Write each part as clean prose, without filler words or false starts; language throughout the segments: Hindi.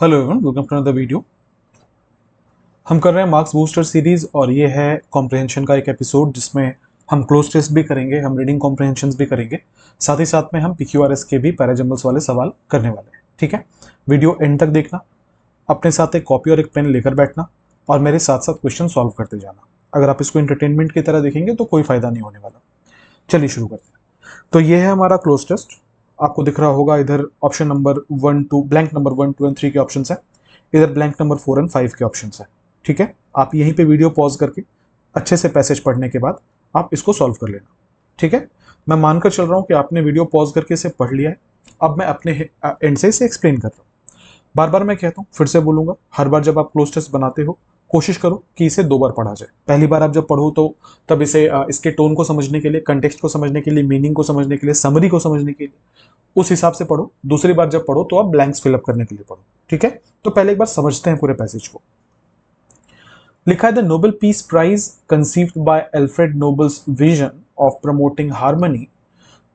Hello everyone, welcome to another video. हम कर रहे हैं मार्क्स बूस्टर सीरीज और ये है कॉम्प्रहेंशन का एक एपिसोड जिसमें हम क्लोज टेस्ट भी करेंगे, हम रीडिंग कॉम्प्रहेंशंस भी करेंगे, साथ ही साथ में हम पीक्यूआरएस के भी पैराजंबल्स वाले सवाल करने वाले हैं। ठीक है, वीडियो एंड तक देखना, अपने साथ एक कॉपी और एक पेन लेकर बैठना और मेरे साथ साथ क्वेश्चन सॉल्व करते जाना। अगर आप इसको एंटरटेनमेंट की तरह देखेंगे तो कोई फायदा नहीं होने वाला। चलिए शुरू करते हैं। तो ये है हमारा क्लोज टेस्ट। आपको दिख रहा होगा इधर ऑप्शन नंबर 1 2 ब्लैंक नंबर 1 2 और 3 के ऑप्शन है, इधर ब्लैंक नंबर 4 और 5 के ऑप्शन है। ठीक है, आप यहीं पे वीडियो पॉज करके अच्छे से पैसेज पढ़ने के बाद आप इसको सॉल्व कर लेना। ठीक है, मैं मानकर चल रहा हूं कि आपने वीडियो पॉज करके इसे पढ़ लिया है। अब मैं अपने एंड से इसे एक्सप्लेन कर रहा हूं। बार बार मैं कहता हूँ, फिर से बोलूंगा, हर बार जब आप क्लोज टेस्ट बनाते हो कोशिश करो कि इसे 2 बार पढ़ा जाए। पहली बार आप जब पढ़ो तो तब इसे इसके टोन को समझने के लिए, कंटेक्स्ट को समझने के लिए, मीनिंग को समझने के लिए, समरी को समझने के लिए उस हिसाब से पढ़ो। दूसरी बार जब पढ़ो तो आप ब्लैंक्स फिलअप करने के लिए पढ़ो। ठीक है, तो पहले एक बार समझते हैं पूरे पैसेज को। लिखा है the Nobel peace prize conceived by Alfred Nobel's vision of promoting harmony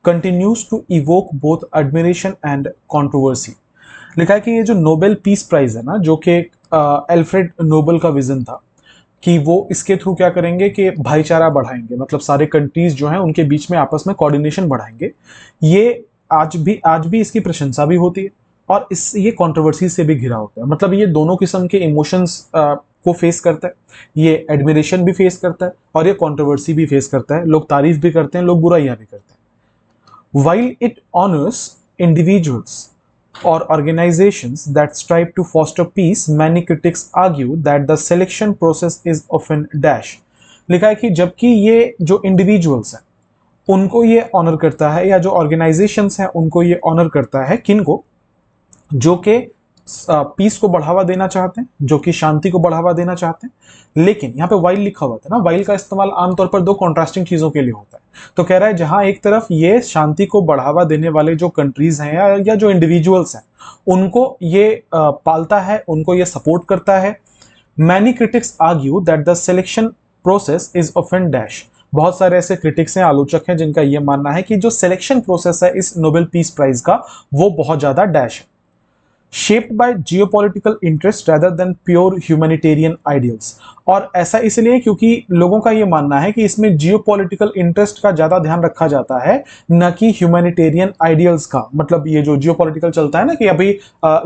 continues to evoke both admiration and controversy. लिखा है कि ये जो नोबेल पीस प्राइज है ना, जो कि एल्फ्रेड नोबल का विजन था कि वो इसके थ्रू क्या करेंगे कि भाईचारा बढ़ाएंगे, मतलब सारे कंट्रीज जो हैं उनके बीच में आपस में कोऑर्डिनेशन बढ़ाएंगे। ये आज भी इसकी प्रशंसा भी होती है और इस ये कंट्रोवर्सी से भी घिरा होता है। मतलब ये दोनों किस्म के इमोशंस को फेस करता है। ये एडमिरेशन भी फेस करता है और ये कंट्रोवर्सी भी फेस करता है। लोग तारीफ भी करते हैं, लोग बुराइयां भी करते हैं। While it honors individuals or organizations that strive to foster peace, many critics argue that the selection process is often dash। लिखा है कि जबकि ये जो इंडिविजुअल्स हैं उनको ये ऑनर करता है, या जो ऑर्गेनाइजेशंस हैं उनको ये ऑनर करता है, किनको? जो कि पीस को बढ़ावा देना चाहते हैं, जो कि शांति को बढ़ावा देना चाहते हैं। लेकिन यहाँ पे वाइल लिखा हुआ था ना, वाइल का इस्तेमाल आमतौर पर 2 कॉन्ट्रास्टिंग चीजों के लिए होता है। तो कह रहा है जहां एक तरफ ये शांति को बढ़ावा देने वाले जो कंट्रीज हैं या जो इंडिविजुअल्स हैं उनको ये पालता है, उनको ये सपोर्ट करता है। Many critics argue that the selection process is often dash. बहुत सारे ऐसे क्रिटिक्स हैं, आलोचक हैं, जिनका यह मानना है कि जो सिलेक्शन प्रोसेस है इस नोबेल पीस प्राइज का वो बहुत ज्यादा डैश है, shaped by geopolitical interest rather than pure humanitarian ideals। और ऐसा इसलिए क्योंकि लोगों का यह मानना है कि इसमें जियोपॉलिटिकल इंटरेस्ट का ज्यादा ध्यान रखा जाता है, न कि ह्यूमैनिटेरियन आइडियल्स का। मतलब ये जो जियोपॉलिटिकल चलता है ना कि अभी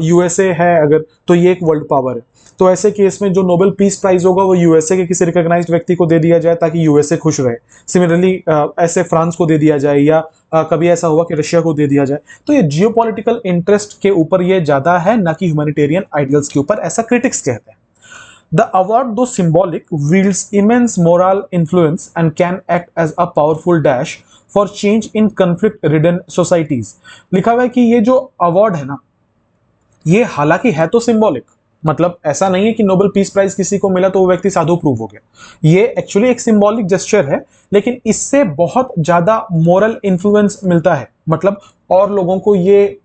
यूएसए है अगर, तो ये एक वर्ल्ड पावर है, तो ऐसे केस में जो नोबेल पीस प्राइज होगा वो यूएसए के किसी रिकॉग्नाइज्ड व्यक्ति को दे दिया जाए ताकि यूएसए खुश रहे। सिमिलरली ऐसे फ्रांस को दे दिया जाए, या कभी ऐसा हुआ कि रशिया को दे दिया जाए। तो ये जियोपॉलिटिकल इंटरेस्ट के ऊपर ये ज्यादा है, ना कि ह्यूमैनिटेरियन आइडियल्स के ऊपर, ऐसा क्रिटिक्स कहते हैं। The award, though symbolic, wields immense moral influence and can act as a powerful dash for change in conflict-ridden societies। लिखा हुआ है कि ये जो अवार्ड है ना, ये हालांकि है तो सिंबॉलिक, मतलब ऐसा नहीं है कि नोबेल पीस प्राइज किसी को मिला तो वो व्यक्ति साधु प्रूव हो गया। ये एक्चुअली एक सिंबॉलिक जेस्चर है, लेकिन इससे बहुत ज्यादा मोरल इन्फ्लुएंस मिलता है। मतलब और लोगों को ये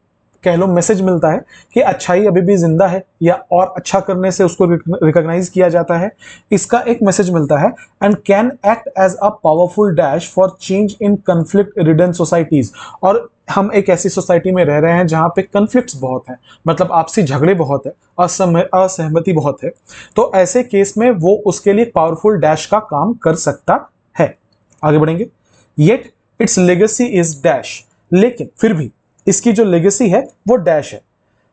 कह लो मैसेज मिलता है कि अच्छाई अभी भी जिंदा है, या और अच्छा करने से उसको रिकॉग्नाइज किया जाता है, इसका एक मैसेज मिलता है। And can act as a powerful dash for change in conflict ridden societies. और हम एक ऐसी सोसाइटी में रह रहे हैं जहां पे कंफ्लिक्ट्स बहुत हैं, मतलब आपसी झगड़े बहुत है, असहमति बहुत है। तो ऐसे केस में वो उसके लिए पावरफुल डैश का काम कर सकता है। आगे बढ़ेंगे। Yet it's legacy is dash. लेकिन फिर भी इसकी जो लेगेसी है वो डैश है।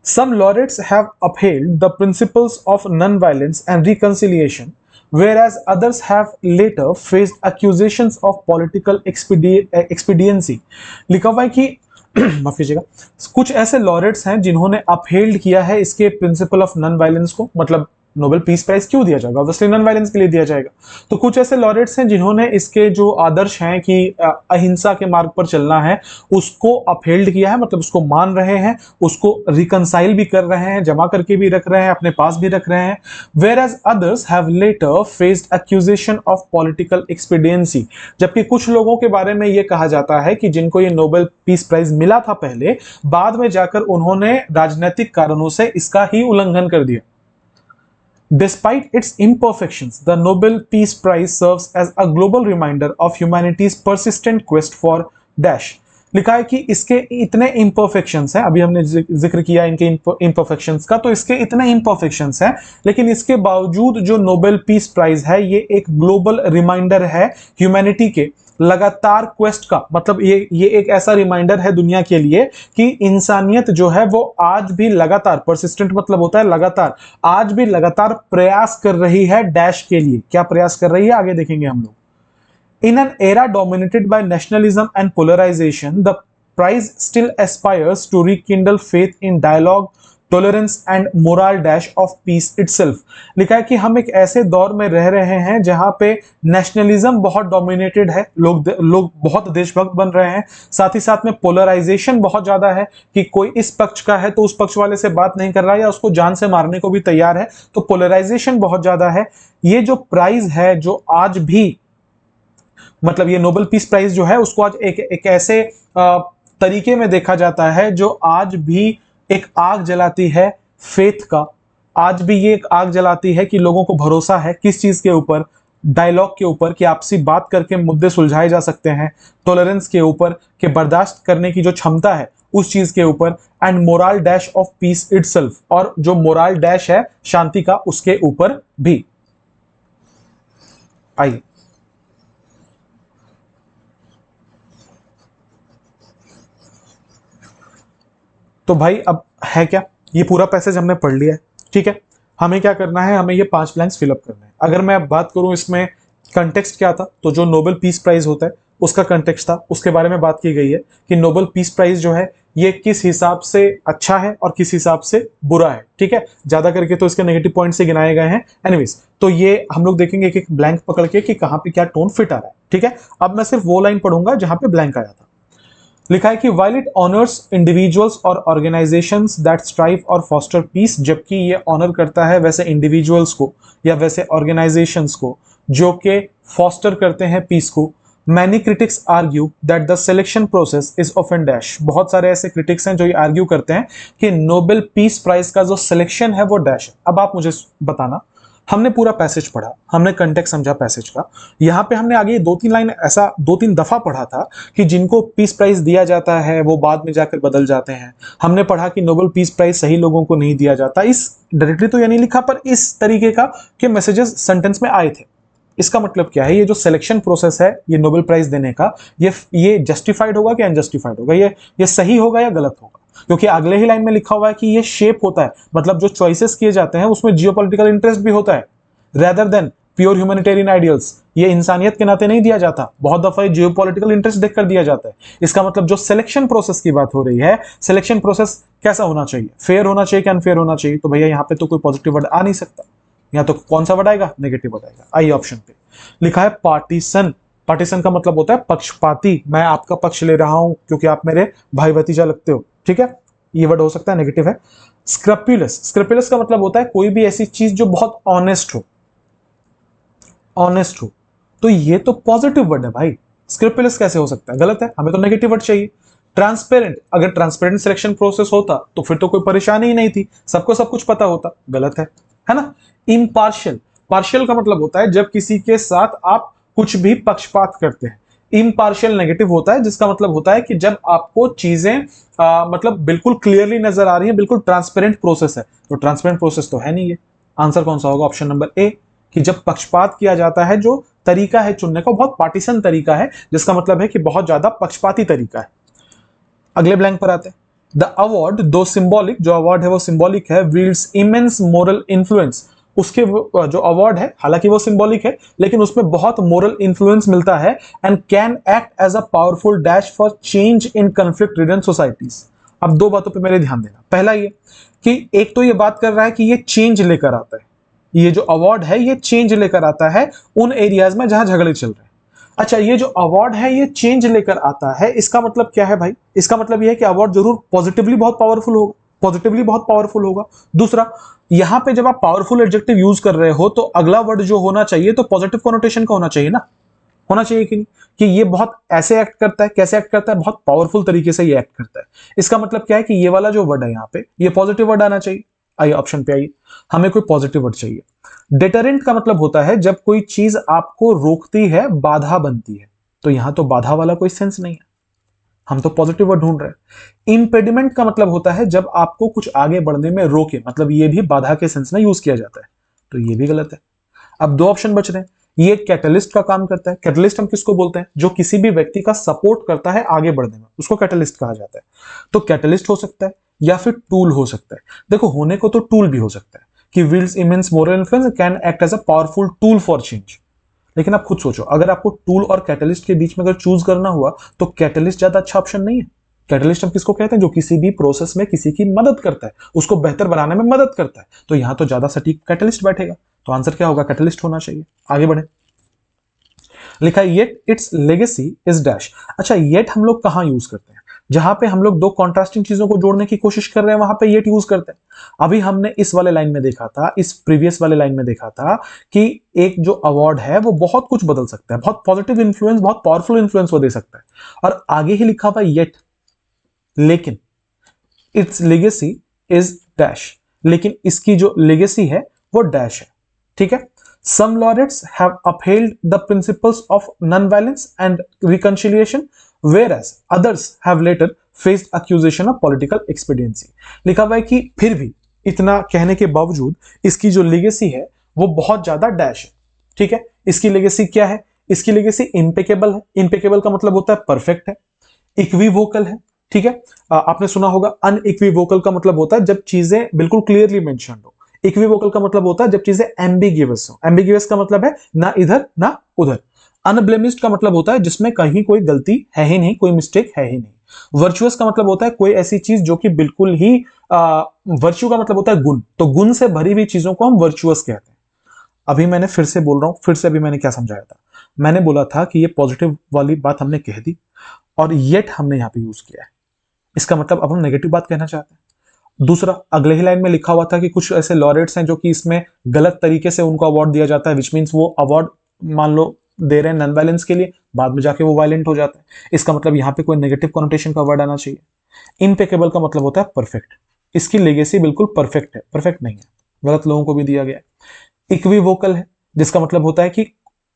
Some laureates have upheld the principles of non-violence and reconciliation, whereas others have later faced accusations of political expediency। लिखा हुआ है कि माफ कीजिएगा, कुछ ऐसे लॉरेट्स हैं जिन्होंने अपहेल्ड किया है इसके प्रिंसिपल ऑफ नॉन वायलेंस को। मतलब नोबेल पीस प्राइज क्यों दिया जाएगा? ऑब्वियसली नॉन वायलेंस के लिए दिया जाएगा। तो कुछ ऐसे लॉरेट्स हैं जिन्होंने इसके जो आदर्श हैं कि अहिंसा के मार्ग पर चलना है उसको अपहेल्ड किया है, मतलब उसको मान रहे हैं, उसको रिकंसाइल भी कर रहे हैं, जमा करके भी रख रहे हैं, अपने पास भी रख रहे हैं। whereas others have later faced accusation of political expediency। जबकि कुछ लोगों के बारे में यह कहा जाता है कि जिनको ये नोबेल पीस प्राइज मिला था पहले, बाद में जाकर उन्होंने राजनीतिक कारणों से इसका ही उल्लंघन कर दिया। Despite its imperfections, the Nobel Peace Prize serves as a global reminder of humanity's persistent quest for dash। लिखा है कि इसके इतने इम्परफेक्शंस हैं, अभी हमने जिक्र किया इनके इम्परफेक्शंस का, तो इसके इतने इम्परफेक्शंस हैं, लेकिन इसके बावजूद जो नोबेल पीस प्राइज है ये एक ग्लोबल रिमाइंडर है ह्यूमैनिटी के लगातार क्वेस्ट का। मतलब ये एक ऐसा रिमाइंडर है दुनिया के लिए कि इंसानियत जो है वो आज भी लगातार, परसिस्टेंट मतलब होता है लगातार, आज भी लगातार प्रयास कर रही है डैश के लिए। क्या प्रयास कर रही है आगे देखेंगे हम लोग। In an era dominated by nationalism and polarization, the prize still aspires to rekindle faith in dialogue, tolerance and moral dash of peace itself. लिखा है कि हम एक ऐसे दौर में रह रहे हैं जहां पे नेशनलिज्म बहुत डोमिनेटेड है, लोग बहुत देशभक्त बन रहे हैं, साथ ही साथ में पोलराइजेशन बहुत ज्यादा है कि कोई इस पक्ष का है तो उस पक्ष वाले से बात नहीं कर रहा है या उसको जान से मारने को भी तैयार है, तो पोलराइजेशन बहुत ज्यादा है। ये जो प्राइज है जो आज भी, मतलब ये नोबेल पीस प्राइज जो है उसको आज एक ऐसे तरीके में देखा जाता है जो आज भी एक आग जलाती है फेथ का। आज भी ये एक आग जलाती है कि लोगों को भरोसा है किस चीज के ऊपर, डायलॉग के ऊपर कि आपसी बात करके मुद्दे सुलझाए जा सकते हैं, टॉलरेंस के ऊपर कि बर्दाश्त करने की जो क्षमता है उस चीज के ऊपर, and moral dash of peace itself, और जो मोरल डैश है शांति का उसके ऊपर भी। आइए तो भाई अब है क्या, ये पूरा पैसेज हमने पढ़ लिया है, ठीक है। हमें क्या करना है, हमें ये 5 ब्लैंक्स फिलअप करने हैं। अगर मैं अब बात करूं इसमें कंटेक्स्ट क्या था, तो जो नोबेल पीस प्राइज होता है उसका कंटेक्स्ट था, उसके बारे में बात की गई है कि नोबेल पीस प्राइज जो है ये किस हिसाब से अच्छा है और किस हिसाब से बुरा है, ठीक है। ज्यादा करके तो इसके नेगेटिव पॉइंट से गिनाए गए हैं। एनीवेज, तो ये हम लोग देखेंगे एक एक ब्लैंक पकड़ के कि कहां पे क्या टोन फिट आ रहा है, ठीक है। अब मैं सिर्फ वो लाइन पढ़ूंगा जहां पे ब्लैंक आया था। लिखा है कि while it honors individuals और organizations that strive और foster peace, जबकि ये ऑनर करता है वैसे इंडिविजुअल्स को या वैसे ऑर्गेनाइजेशंस को जो कि फॉस्टर करते हैं पीस को, many critics argue that the selection process is often dash। बहुत सारे ऐसे क्रिटिक्स हैं जो ये आर्ग्यू करते हैं कि नोबेल पीस प्राइज का जो सिलेक्शन है वो डैश है। अब आप मुझे बताना, हमने पूरा पैसेज पढ़ा, हमने कंटेक्स्ट समझा पैसेज का, यहां पे हमने आगे 2-3 लाइन ऐसा 2-3 दफा पढ़ा था कि जिनको पीस प्राइज दिया जाता है वो बाद में जाकर बदल जाते हैं। हमने पढ़ा कि नोबेल पीस प्राइज सही लोगों को नहीं दिया जाता। इस डायरेक्टली तो ये नहीं लिखा, पर इस तरीके का कि मैसेजेस सेंटेंस में आए थे। इसका मतलब क्या है, ये जो सिलेक्शन प्रोसेस है ये नोबेल प्राइज देने का, ये जस्टिफाइड होगा कि अनजस्टिफाइड होगा, ये सही होगा या गलत होगा, क्योंकि अगले ही लाइन में लिखा हुआ है कि ये शेप होता है, मतलब जो चॉइसेस किए जाते हैं उसमें जियोपॉलिटिकल इंटरेस्ट भी होता है rather than pure humanitarian ideals. ये इंसानियत के नाते नहीं दिया जाता, बहुत दफा जियोपॉलिटिकल इंटरेस्ट देखकर दिया जाता है। इसका मतलब जो सिलेक्शन प्रोसेस की बात हो रही है, सिलेक्शन प्रोसेस कैसा होना चाहिए, फेयर होना चाहिए कि अनफेयर होना चाहिए, तो भैया यहाँ पे तो कोई पॉजिटिव वर्ड आ नहीं सकता, यहाँ तो कौन सा वर्ड आएगा, नेगेटिव वर्ड आएगा। आइए ऑप्शन पे लिखा है पार्टीसन। पार्टीसन का मतलब होता है पक्षपाती, मैं आपका पक्ष ले रहा हूं क्योंकि आप मेरे भाई भतीजा लगते हो, ठीक है, ये वर्ड हो सकता है, नेगेटिव है। स्क्रैप्युलस, स्क्रैप्युलस का मतलब होता है कोई भी ऐसी चीज जो बहुत ऑनेस्ट हो, ऑनेस्ट हो, तो ये तो पॉजिटिव वर्ड है भाई। स्क्रैप्युलस कैसे हो सकता है, गलत है, हमें तो नेगेटिव वर्ड चाहिए। ट्रांसपेरेंट, अगर ट्रांसपेरेंट सिलेक्शन प्रोसेस होता तो फिर तो कोई परेशानी ही नहीं थी, सबको सब कुछ पता होता, गलत है ना। इम्पार्शियल, पार्शियल का मतलब होता है जब किसी के साथ आप कुछ भी पक्षपात करते हैं। इम्पार्शियल नेगेटिव होता है, जिसका मतलब होता है कि जब आपको चीजें मतलब बिल्कुल क्लियरली नजर आ रही है, बिल्कुल ट्रांसपेरेंट प्रोसेस है। तो ट्रांसपेरेंट प्रोसेस तो है नहीं है। आंसर कौन सा होगा, ऑप्शन नंबर ए, कि जब पक्षपात किया जाता है, जो तरीका है चुनने का बहुत पार्टीशन तरीका है, जिसका मतलब है कि बहुत ज्यादा पक्षपाती तरीका है। अगले ब्लैंक पर आते हैं। द अवार्ड दो सिंबॉलिक, जो अवार्ड है वो सिंबॉलिक है, विल्ड्स इमेंस मोरल इन्फ्लुएंस। उसके जो अवार्ड है हालांकि वो सिंबॉलिक है, लेकिन उसमें बहुत मोरल इन्फ्लुएंस मिलता है, and can act as a powerful dash for change in conflict ridden societies. अब दो बातों पे मेरे ध्यान देना। पहला ये कि एक तो ये बात कर रहा है कि ये चेंज लेकर आता है, ये जो अवार्ड है ये चेंज लेकर आता है उन एरियाज में जहां झगड़े चल रहे हैं। अच्छा, ये जो अवार्ड है ये चेंज लेकर आता है, इसका मतलब क्या है भाई, इसका मतलब ये है कि अवार्ड जरूर पॉजिटिवली बहुत पावरफुल होगा, पॉजिटिवली बहुत पावरफुल होगा। दूसरा, यहां पे जब आप पावरफुल एडजेक्टिव यूज कर रहे हो तो अगला वर्ड जो होना चाहिए तो पॉजिटिव कोनोटेशन का होना चाहिए ना, होना चाहिए कि नहीं, कि ये बहुत ऐसे एक्ट करता है, कैसे एक्ट करता है, बहुत पावरफुल तरीके से ये एक्ट करता है। इसका मतलब क्या है कि ये वाला जो वर्ड है यहाँ पे ये पॉजिटिव वर्ड आना चाहिए। आइए ऑप्शन पे आइए, हमें कोई पॉजिटिव वर्ड चाहिए। डेटरेंट का मतलब होता है जब कोई चीज आपको रोकती है, बाधा बनती है, तो यहां तो बाधा वाला कोई सेंस नहीं है, हम तो पॉजिटिव वर्ड ढूंढ रहे हैं। इम्पेडिमेंट का मतलब होता है जब आपको कुछ आगे बढ़ने में रोके, मतलब ये भी बाधा के सेंस में यूज किया जाता है, तो ये भी गलत है। अब दो ऑप्शन बच रहे हैं। ये कैटलिस्ट का काम करता है। कैटलिस्ट हम किसको बोलते हैं? जो किसी भी व्यक्ति का सपोर्ट करता है आगे बढ़ने में, उसको कैटलिस्ट कहा जाता है। तो कैटलिस्ट हो सकता है या फिर टूल हो सकता है। देखो, होने को तो टूल भी हो सकता है कि wields immense moral influence can act as a powerful tool for change. लेकिन आप खुद सोचो, अगर आपको टूल और कैटलिस्ट के बीच में अगर चूज करना हुआ तो कैटलिस्ट ज्यादा अच्छा ऑप्शन नहीं है। कैटलिस्ट हम किसको कहते हैं? जो किसी भी प्रोसेस में किसी की मदद करता है, उसको बेहतर बनाने में मदद करता है। तो यहां तो ज्यादा सटीक कैटलिस्ट बैठेगा। तो आंसर क्या होगा? कैटलिस्ट होना चाहिए। आगे बढ़े। लिखा है yet it's legacy is dash. अच्छा, येट हम लोग कहां यूज करते हैं? जहां पे हम लोग दो कॉन्ट्रास्टिंग चीजों को जोड़ने की कोशिश कर रहे हैं वहां पे येट यूज करते हैं। अभी हमने इस वाले लाइन में देखा था, इस प्रीवियस वाले लाइन में देखा था कि एक जो अवार्ड है वो बहुत कुछ बदल सकता है, बहुत पॉजिटिव इन्फ्लुएंस, बहुत पावरफुल इन्फ्लुएंस वो दे सकता है। और आगे ही लिखा हुआ येट, लेकिन इट्स लेगेसी इज डैश, लेकिन इसकी जो लेगेसी है वो डैश है। ठीक है। Some laureates have upheld the principles of non-violence and reconciliation, whereas others have later faced accusation of political expediency. लिखा हुआ है कि फिर भी इतना कहने के बावजूद इसकी जो लेगेसी है वो बहुत ज्यादा डैश है। ठीक है। इसकी लेगेसी क्या है? इसकी लेगेसी इम्पेकेबल है। इम्पेकेबल का मतलब होता है परफेक्ट है। इक्विवोकल है। ठीक है। आपने सुना होगा अनइक्विवोकल का मतलब होता है जब चीजें बिल्कुल क्लियरली मेंशन्ड हो। इक्विवोकल का मतलब होता है जब चीजें एम्बिगिवस हो। एम्बिगिवस का मतलब है ना इधर ना उधर। अनब्लेमिस्ड का मतलब होता है जिसमें कहीं कोई गलती है ही नहीं, कोई मिस्टेक है ही नहीं। वर्चुअस का मतलब होता है कोई ऐसी चीज जो कि बिल्कुल ही वर्च्यू का मतलब होता है गुण, तो गुण से भरी हुई चीजों को हम वर्चुअस कहते हैं। अभी मैंने फिर से बोल रहा हूं, फिर से अभी मैंने क्या समझाया था? मैंने बोला था कि ये पॉजिटिव वाली बात हमने कह दी और येट हमने यहां पे यूज किया है। इसका मतलब अब हम नेगेटिव बात कहना चाहते हैं। दूसरा, अगले ही लाइन में लिखा हुआ था कि कुछ ऐसे लॉरेट्स हैं जो कि इसमें गलत तरीके से उनको अवार्ड दिया जाता है, विच मीन्स वो अवार्ड मान लो दे रहे हैं नॉन वायलेंस के लिए, बाद में जाके वो वायलेंट हो जाते हैं। इसका मतलब यहां पे कोई नेगेटिव कॉनोटेशन का वर्ड आना चाहिए। इम्पेकेबल का मतलब होता है परफेक्ट। इसकी लेगेसी बिल्कुल परफेक्ट है, परफेक्ट नहीं है, गलत लोगों को भी दिया गया है। इक्विवोकल है, जिसका मतलब होता है कि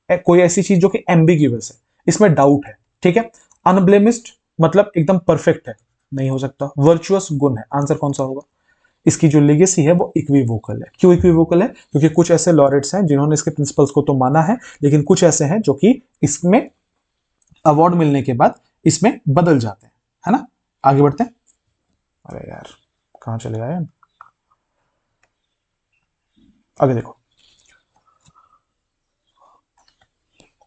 कोई ऐसी चीज जो कि एम्बिगिवस है, इसमें डाउट है। ठीक है। अनब्लेमिस्ड मतलब एकदम परफेक्ट है, नहीं हो सकता। वर्चुअस गुण है, आंसर कौन सा होगा? इसकी जो लेगेसी है वो इक्विवोकल है। क्यों इक्विवोकल है? क्योंकि कुछ ऐसे लॉरेट्स हैं जिन्होंने इसके प्रिंसिपल्स को तो माना है, लेकिन कुछ ऐसे हैं जो कि इसमें अवार्ड मिलने के बाद इसमें बदल जाते हैं। है ना। आगे बढ़ते हैं। अरे यार, कहां चले गए? आगे देखो,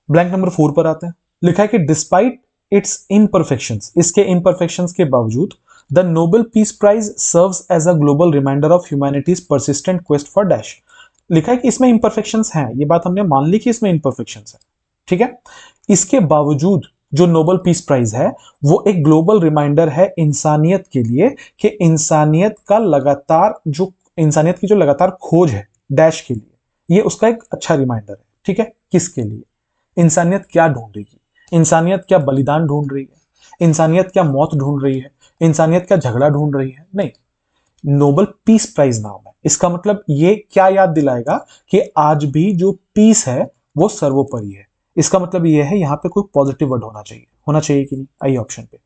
ब्लैंक नंबर 4 पर आते हैं। लिखा है कि डिस्पाइट इट्स इम्परफेक्शंस, इसके इम्परफेक्शंस के बावजूद the Nobel peace prize serves as a global reminder of humanity's persistent quest for dash. लिखा है कि इसमें इम्परफेक्शंस हैं, ये बात हमने मान ली कि इसमें इम्परफेक्शंस है। ठीक है। इसके बावजूद जो नोबेल पीस प्राइज है वो एक ग्लोबल रिमाइंडर है इंसानियत के लिए कि इंसानियत का लगातार जो इंसानियत की जो लगातार खोज है डैश के लिए, ये उसका एक अच्छा रिमाइंडर है। ठीक है। किसके लिए? इंसानियत क्या ढूंढ रही है? इंसानियत क्या बलिदान ढूंढ रही है? इंसानियत क्या मौत ढूंढ रही है? इंसानियत क्या झगड़ा ढूंढ रही है? नहीं। नोबेल पीस प्राइज नाम है, इसका मतलब ये क्या याद दिलाएगा कि आज भी जो पीस है वो सर्वोपरि है। इसका मतलब ये है यहां पे कोई पॉजिटिव वर्ड होना चाहिए। होना चाहिए कि नहीं? आइए ऑप्शन पे।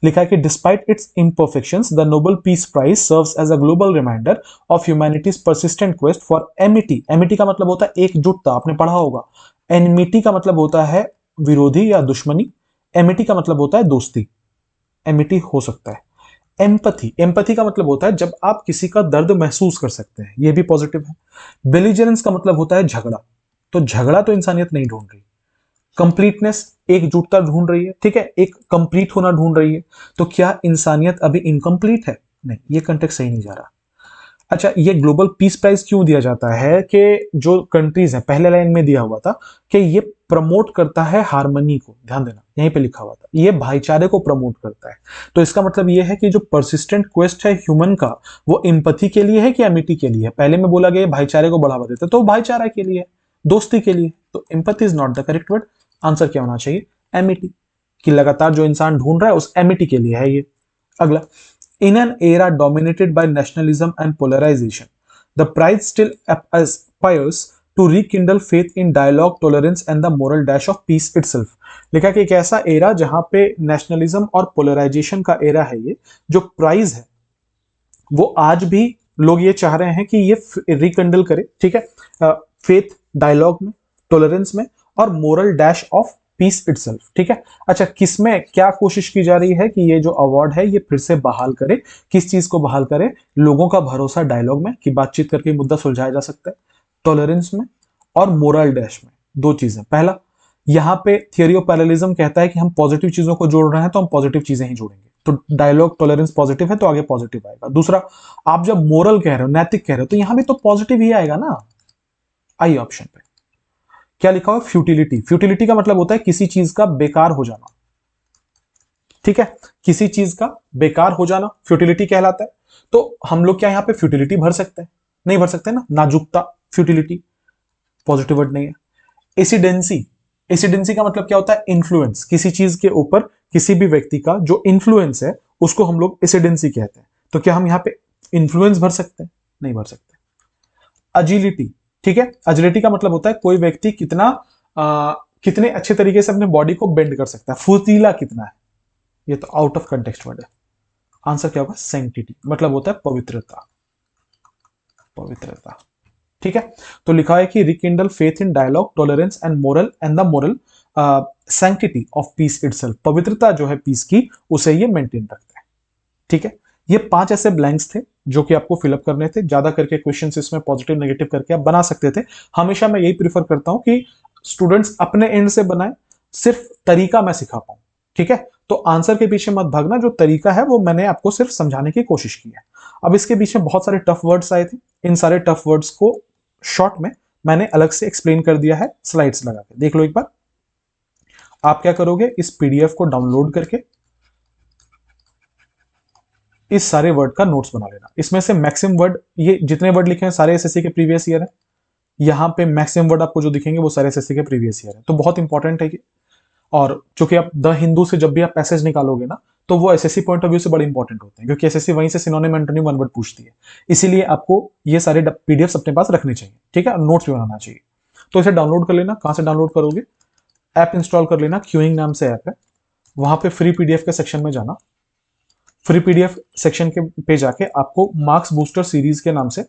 लिखा है कि despite its imperfections the Nobel peace prize serves as a global reminder of humanity's persistent quest for amity. Amity का मतलब होता है एकजुटता, आपने पढ़ा होगा। एनमिटी का मतलब होता है विरोधी या दुश्मनी। एमिटी का मतलब होता है दोस्ती। एमिटी हो सकता है। एम्पथी, एम्पथी का मतलब होता है जब आप किसी का दर्द महसूस कर सकते हैं, यह भी पॉजिटिव है। बेलिजरेंस का मतलब होता है झगड़ा, तो झगड़ा तो इंसानियत नहीं ढूंढ रही। कंप्लीटनेस, एकजुटता ढूंढ रही है। ठीक है। एक कंप्लीट होना ढूंढ रही है। तो क्या इंसानियत अभी इनकम्प्लीट है? नहीं, ये कंटेक्स्ट सही नहीं जा रहा। अच्छा, ये ग्लोबल पीस प्राइज क्यों दिया जाता है? कि जो कंट्रीज है, पहले लाइन में दिया हुआ था कि ये प्रमोट करता है हार्मनी को, ध्यान देना यहीं पे लिखा हुआ था, ये भाईचारे को प्रमोट करता है। तो इसका मतलब ये है कि जो परसिस्टेंट क्वेस्ट है ह्यूमन का, वो एम्पैथी के लिए है कि एमिटी के लिए है? पहले में बोला गया भाईचारे को बढ़ावा देता है, तो भाईचारा के लिए, दोस्ती के लिए। तो empathy is not the correct word. Answer क्या होना चाहिए? एमिटी, कि लगातार जो इंसान ढूंढ रहा है उस एमिटी के लिए है ये। अगला, in an era dominated by nationalism and polarization, the prize still aspires to rekindle faith in dialogue tolerance and the moral dash of peace itself. लिखा कि एक ऐसा एरा जहां पे नेशनलिज्म और पोलराइजेशन का एरा है, ये जो प्राइज है वो आज भी लोग ये चाह रहे हैं कि ये रिकंडल करे, ठीक है, फेथ, डायलॉग में, टॉलरेंस में और moral dash of peace itself, ठीक है। अच्छा, किसमें क्या कोशिश की जा रही है कि ये जो अवार्ड है ये फिर से बहाल करे, किस चीज को बहाल करे? लोगों का भरोसा डायलॉग में कि बातचीत करके मुद्दा सुलझाया जा सकता है, टॉलरेंस में और मोरल डैश में। दो चीजें, पहला, यहां पे थियोरी ऑफ पैरेललिज्म कहता है कि हम पॉजिटिव चीजों को जोड़ रहे हैं तो हम पॉजिटिव चीजें ही जोड़ेंगे, तो डायलॉग टॉलरेंस पॉजिटिव है तो आगे पॉजिटिव आएगा। दूसरा, आप जब मोरल कह रहे हो, नैतिक कह रहे हो, तो यहां भी तो पॉजिटिव ही आएगा ना। आइए ऑप्शन पे क्या लिखा हुआ? फ्यूटिलिटी। फ्यूटिलिटी का मतलब होता है किसी चीज का बेकार हो जाना, ठीक है, किसी चीज का बेकार हो जाना फ्यूटिलिटी कहलाता है। तो हम लोग क्या यहां पे फ्यूटिलिटी भर सकते हैं? नहीं भर सकते ना, नाजुकता, फ्यूटिलिटी पॉजिटिव वर्ड नहीं है। एसिडेंसी, एसिडेंसी का मतलब क्या होता है? इन्फ्लुएंस, किसी चीज के ऊपर किसी भी व्यक्ति का जो इन्फ्लुएंस है उसको हम लोग एसिडेंसी कहते हैं। तो क्या हम यहां पे इन्फ्लुएंस भर सकते हैं? नहीं भर सकते। अजिलिटी, ठीक है, अजिलिटी का मतलब होता है कोई व्यक्ति कितने अच्छे तरीके से अपने बॉडी को बेंड कर सकता है, फुर्तीला कितना है। ये तो आउट ऑफ कंटेक्स्ट वर्ड है। आंसर क्या होगा? सैंक्टिटी, मतलब होता है पवित्रता, पवित्रता, ठीक है। तो लिखा है कि rekindle faith in dialogue tolerance and the moral sanctity of peace itself. पवित्रता जो है पीस की, उसे ये मेंटेन रखता है, ठीक है। ये 5 ऐसे ब्लैंक्स थे जो कि आपको फिलअप करने थे। ज्यादा करके क्वेश्चंस इसमें पॉजिटिव नेगेटिव करके आप बना सकते थे। हमेशा मैं यही प्रीफर करता हूं कि स्टूडेंट्स अपने एंड से बनाए, सिर्फ तरीका मैं सिखा पाऊं, ठीक है। तो आंसर के पीछे मत भागना, जो तरीका है वो मैंने आपको सिर्फ समझाने की कोशिश की है। अब इसके पीछे बहुत सारे टफ वर्ड्स आए थे, इन सारे टफ वर्ड्स को शॉर्ट में मैंने अलग से एक्सप्लेन कर दिया है स्लाइड्स लगा के, देख लो एक बार। आप क्या करोगे, इस पीडीएफ को डाउनलोड करके इस सारे वर्ड का नोट्स बना लेना। इसमें से मैक्सिमम वर्ड, ये जितने वर्ड लिखे हैं सारे एसएससी के प्रीवियस ईयर है। यहां पे मैक्सिमम वर्ड आपको जो दिखेंगे वो सारे एसएससी के प्रीवियस ईयर है, तो बहुत इंपॉर्टेंट है ये। और चूंकि आप द हिंदू से जब भी आप पैसेज निकालोगे ना, तो वो एसएससी पॉइंट ऑफ व्यू से बड़े इंपॉर्टेंट होते हैं, क्योंकि एसएससी वहीं से सिनोनिम एंटोनिम वन वर्ड पूछती है। इसीलिए आपको ये सारे पीडीएफ अपने पास रखने चाहिए, ठीक है, नोट्स भी बनाना चाहिए। तो इसे डाउनलोड कर लेना। कहां से डाउनलोड करोगे? ऐप इंस्टॉल कर लेना, क्यूइंग नाम से ऐप है, वहां पे फ्री पीडीएफ के सेक्शन में जाना। फ्री पीडीएफ सेक्शन के पे जाके आपको मार्क्स बूस्टर सीरीज के नाम से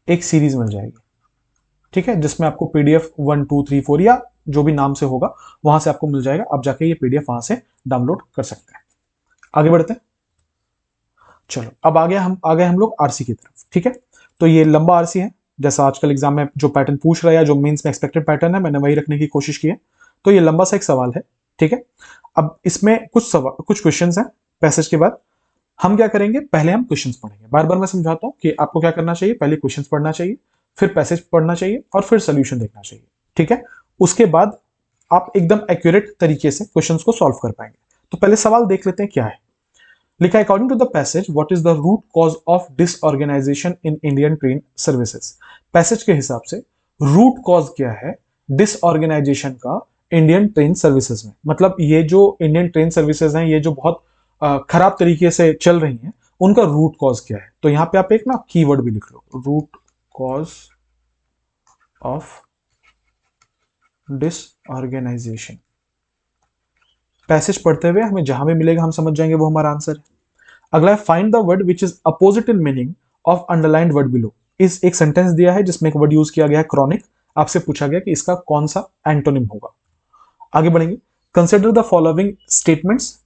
एक सीरीज मिल जाएगी, ठीक है, जिसमें आपको पीडीएफ 1 2 3 4 या जो भी नाम से होगा वहां से आपको मिल जाएगा। आप जाके ये पीडीएफ वहां से डाउनलोड कर सकते हैं। आगे बढ़ते हैं, चलो अब आ गए हम लोग आरसी की तरफ, ठीक है। तो ये लंबा आरसी है, जैसा आजकल एग्जाम में जो पैटर्न पूछ रहा है या जो मेंस में एक्सपेक्टेड पैटर्न है, मैंने वही रखने की कोशिश की है। तो ये लंबा सा एक सवाल है, ठीक है। अब इसमें कुछ क्वेश्चंस हैं पैसेज के बाद। हम क्या करेंगे, पहले हम क्वेश्चंस पढ़ेंगे। बार बार मैं समझाता हूं कि आपको क्या करना चाहिए, पहले क्वेश्चंस पढ़ना चाहिए, फिर पैसेज पढ़ना चाहिए और फिर सोल्यूशन देखना चाहिए, ठीक है। उसके बाद आप एकदम एक्यूरेट तरीके से क्वेश्चंस को सॉल्व कर पाएंगे। तो पहले सवाल देख लेते हैं क्या है। लिखा है, according to the passage what is the root cause of disorganisation in Indian train services. Passage के हिसाब से रूट कॉज क्या है डिसऑर्गेनाइजेशन का इंडियन ट्रेन सर्विसेज में। मतलब ये जो इंडियन ट्रेन सर्विसेज हैं, ये जो बहुत खराब तरीके से चल रही हैं, उनका रूट कॉज क्या है। तो यहां पे आप एक ना कीवर्ड भी लिख लो, root cause of disorganization. Passage पढ़ते हुए हमें जहां भी मिलेगा हम समझ जाएंगे वो हमारा आंसर है। अगला है, find the word which is opposite in meaning of underlined word below. इस एक सेंटेंस दिया है जिसमें एक वर्ड यूज किया गया है क्रॉनिक। आपसे पूछा गया कि इसका कौन सा एंटोनिम होगा। आगे बढ़ेंगे, कंसिडर द फॉलोइंग स्टेटमेंट्स।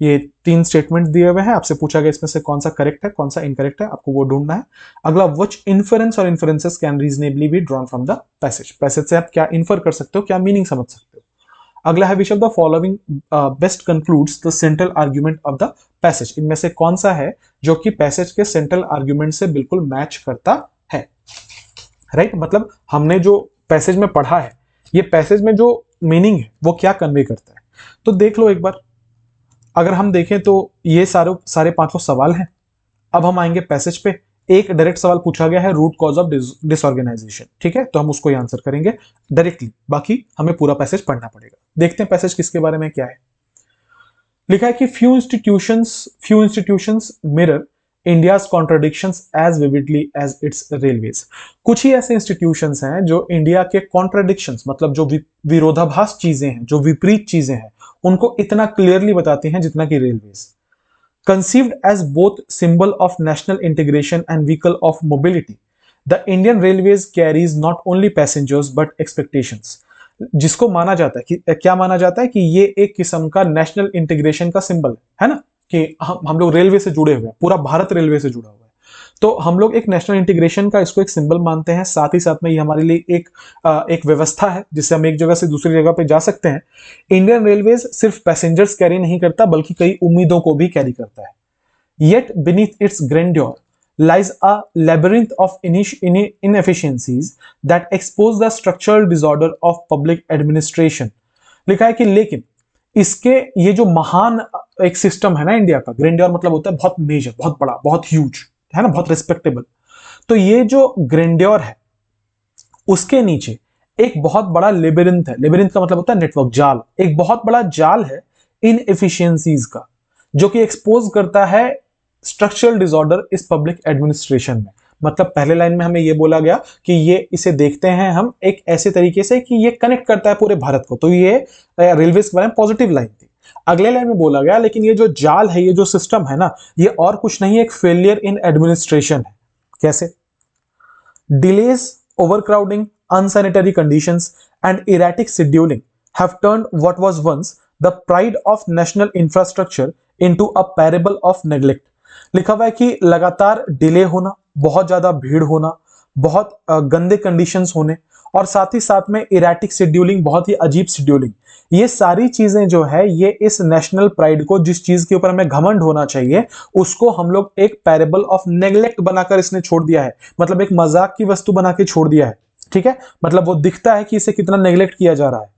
ये 3 स्टेटमेंट दिए हुए हैं, आपसे पूछा गया इसमें से कौन सा करेक्ट है कौन सा इनकरेक्ट है, आपको वो ढूंढना है। अगला, व्हिच इन्फरेंस और inferences can reasonably be drawn from the passage. Passage से आप क्या इन्फर कर सकते हो, क्या मीनिंग समझ सकते हो। अगला है, which of the following best concludes the central argument of the passage. इनमें से कौन सा है जो कि पैसेज के सेंट्रल आर्ग्यूमेंट से बिल्कुल मैच करता है, राइट। मतलब हमने जो पैसेज में पढ़ा है, ये पैसेज में जो मीनिंग है वो क्या कन्वे करता है। तो देख लो एक बार, अगर हम देखें तो ये सारे 500 सवाल हैं। अब हम आएंगे पैसेज पे। एक डायरेक्ट सवाल पूछा गया है, रूट कॉज ऑफ डिसऑर्गेनाइजेशन, ठीक है, तो हम उसको ही आंसर करेंगे डायरेक्टली। बाकी हमें पूरा पैसेज पढ़ना पड़ेगा। देखते हैं पैसेज किसके बारे में क्या है। लिखा है कि few institutions mirror India's contradictions as vividly as its railways. कुछ ही ऐसे इंस्टीट्यूशंस हैं जो इंडिया के कॉन्ट्रडिक्शंस, मतलब जो विरोधाभास चीजें हैं, जो विपरीत चीजें हैं, उनको इतना क्लियरली बताती हैं जितना कि railways. Conceived as both symbol of national integration and vehicle of mobility, the Indian Railways carries not only passengers but expectations। जिसको माना जाता है कि क्या माना जाता है कि ये एक किस्म का नेशनल इंटीग्रेशन का सिंबल है ना, कि हम लोग रेलवे से जुड़े हुए हैं, पूरा भारत रेलवे से जुड़ा हुआ है, तो हम लोग एक नेशनल इंटीग्रेशन का इसको एक सिंबल मानते हैं। साथ ही साथ में ये हमारे लिए एक व्यवस्था है जिससे हम एक जगह से दूसरी जगह पे जा सकते हैं। इंडियन रेलवेज सिर्फ पैसेंजर्स कैरी नहीं करता बल्कि कई उम्मीदों को भी कैरी करता है। Yet beneath its grandeur lies a labyrinth of inefficiencies that expose the structural disorder of public administration। लिखा है कि लेकिन इसके ये जो महान एक सिस्टम है ना इंडिया का, ग्रैंडियर मतलब होता है बहुत मेजर, बहुत बड़ा, बहुत ह्यूज, है ना, बहुत रिस्पेक्टेबल। तो ये जो ग्रैंडियर है उसके नीचे एक बहुत बड़ा लेबिरिंथ है। लेबिरिंथ का मतलब होता है नेटवर्क, जाल, एक बहुत बड़ा जाल है इनएफिशिएंसीज का, जो कि एक्सपोज करता है स्ट्रक्चरल डिसऑर्डर इस पब्लिक एडमिनिस्ट्रेशन में। मतलब पहले लाइन में हमें यह बोला गया कि ये इसे देखते हैं हम एक ऐसे तरीके से कि ये कनेक्ट करता है पूरे भारत को, तो ये रेलवे के बारे में पॉजिटिव लाइन थी। अगले लाइन में बोला गया लेकिन ये जो जाल है, ये जो सिस्टम है ना, ये और कुछ नहीं, एक फेलियर इन एडमिनिस्ट्रेशन है। कैसे? Delays, overcrowding, unsanitary conditions and erratic scheduling have turned what was once the pride of national infrastructure into a parable of neglect. लिखा हुआ है कि लगातार डिले होना, बहुत ज्यादा भीड़ होना, बहुत गंदे कंडीशंस होने, और साथ ही साथ में इरेटिक शेड्यूलिंग, बहुत ही अजीब शेड्यूलिंग, ये सारी चीजें जो है ये इस नेशनल प्राइड को, जिस चीज के ऊपर हमें घमंड होना चाहिए, उसको हम लोग एक पैरेबल ऑफ नेग्लेक्ट बनाकर इसने छोड़ दिया है। मतलब एक मजाक की वस्तु बना के छोड़ दिया है। ठीक है, मतलब वो दिखता है कि इसे कितना नेग्लेक्ट किया जा रहा है।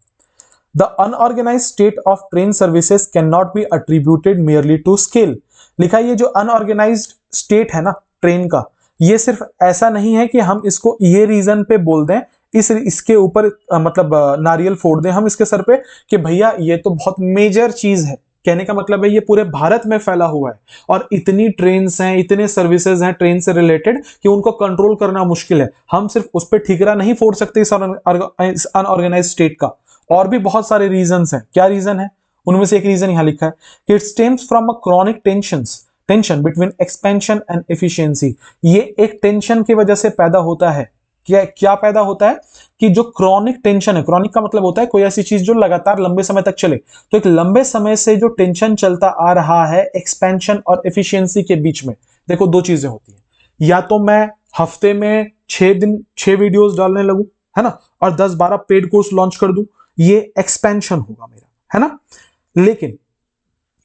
The unorganized state of train services cannot be attributed merely to scale। लिखा है ये जो अनऑर्गेनाइज्ड स्टेट है ना ट्रेन का, ये सिर्फ ऐसा नहीं है कि हम इसको ये रीजन पे बोल दें, इसके ऊपर मतलब नारियल फोड़ दें हम इसके सर पे कि भैया ये तो बहुत मेजर चीज है। कहने का मतलब है ये पूरे भारत में फैला हुआ है और इतनी ट्रेन्स हैं, इतने सर्विसेज हैं ट्रेन से रिलेटेड कि उनको कंट्रोल करना मुश्किल है। हम सिर्फ उस पर ठीकरा नहीं फोड़ सकते इस अनऑर्गेनाइज्ड स्टेट का, और भी बहुत सारे रीजंस हैं। क्या रीजन है? उनमें से एक रीजन यहां लिखा है कि it stems from a chronic tension between expansion and efficiency. ये एक टेंशन की वजह से पैदा होता है। क्या पैदा होता है कि जो क्रॉनिक टेंशन है, क्रॉनिक का मतलब होता है कोई ऐसी चीज जो लगातार लंबे समय तक चले, तो एक लंबे समय से जो टेंशन चलता आ रहा है एक्सपेंशन और एफिशिएंसी के बीच में, देखो दो चीजें होती हैं, या तो मैं हफ्ते में 6 वीडियोस डालने लगूं, है ना, और 10-12 पेड कोर्स लॉन्च कर दूं, ये एक्सपेंशन होगा मेरा, है ना। लेकिन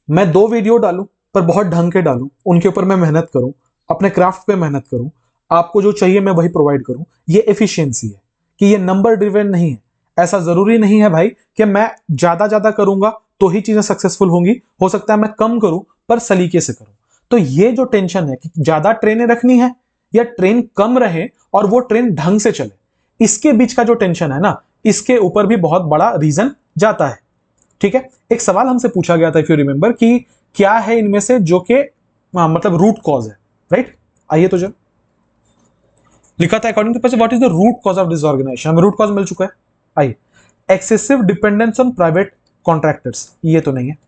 मैं 2 वीडियो डालूं पर बहुत ढंग के डालूं, उनके ऊपर मैं मेहनत करूं, अपने क्राफ्ट पे मेहनत करूं, आपको जो चाहिए मैं वही प्रोवाइड करूं, ये एफिशिएंसी है। कि ये नंबर ड्रिवन नहीं है। ऐसा जरूरी नहीं है भाई कि मैं ज्यादा करूंगा तो ही चीजें सक्सेसफुल होंगी, हो सकता है मैं कम करूं पर सलीके से करूं। तो ये जो टेंशन है कि ज्यादा ट्रेनें रखनी है या ट्रेन कम रहे और वो ट्रेन ढंग से चले, इसके बीच का जो टेंशन है ना, इसके ऊपर भी बहुत बड़ा रीजन जाता है। ठीक है, एक सवाल हमसे पूछा गया था इफ यू रिमेंबर कि क्या है इनमें से जो कि मतलब रूट कॉज है, राइट। आइए तो जब लिखा था according to what is the root cause of disorganization, हमें रूट कॉज मिल चुका है। आइए, excessive dependence on private contractors, ये तो नहीं है।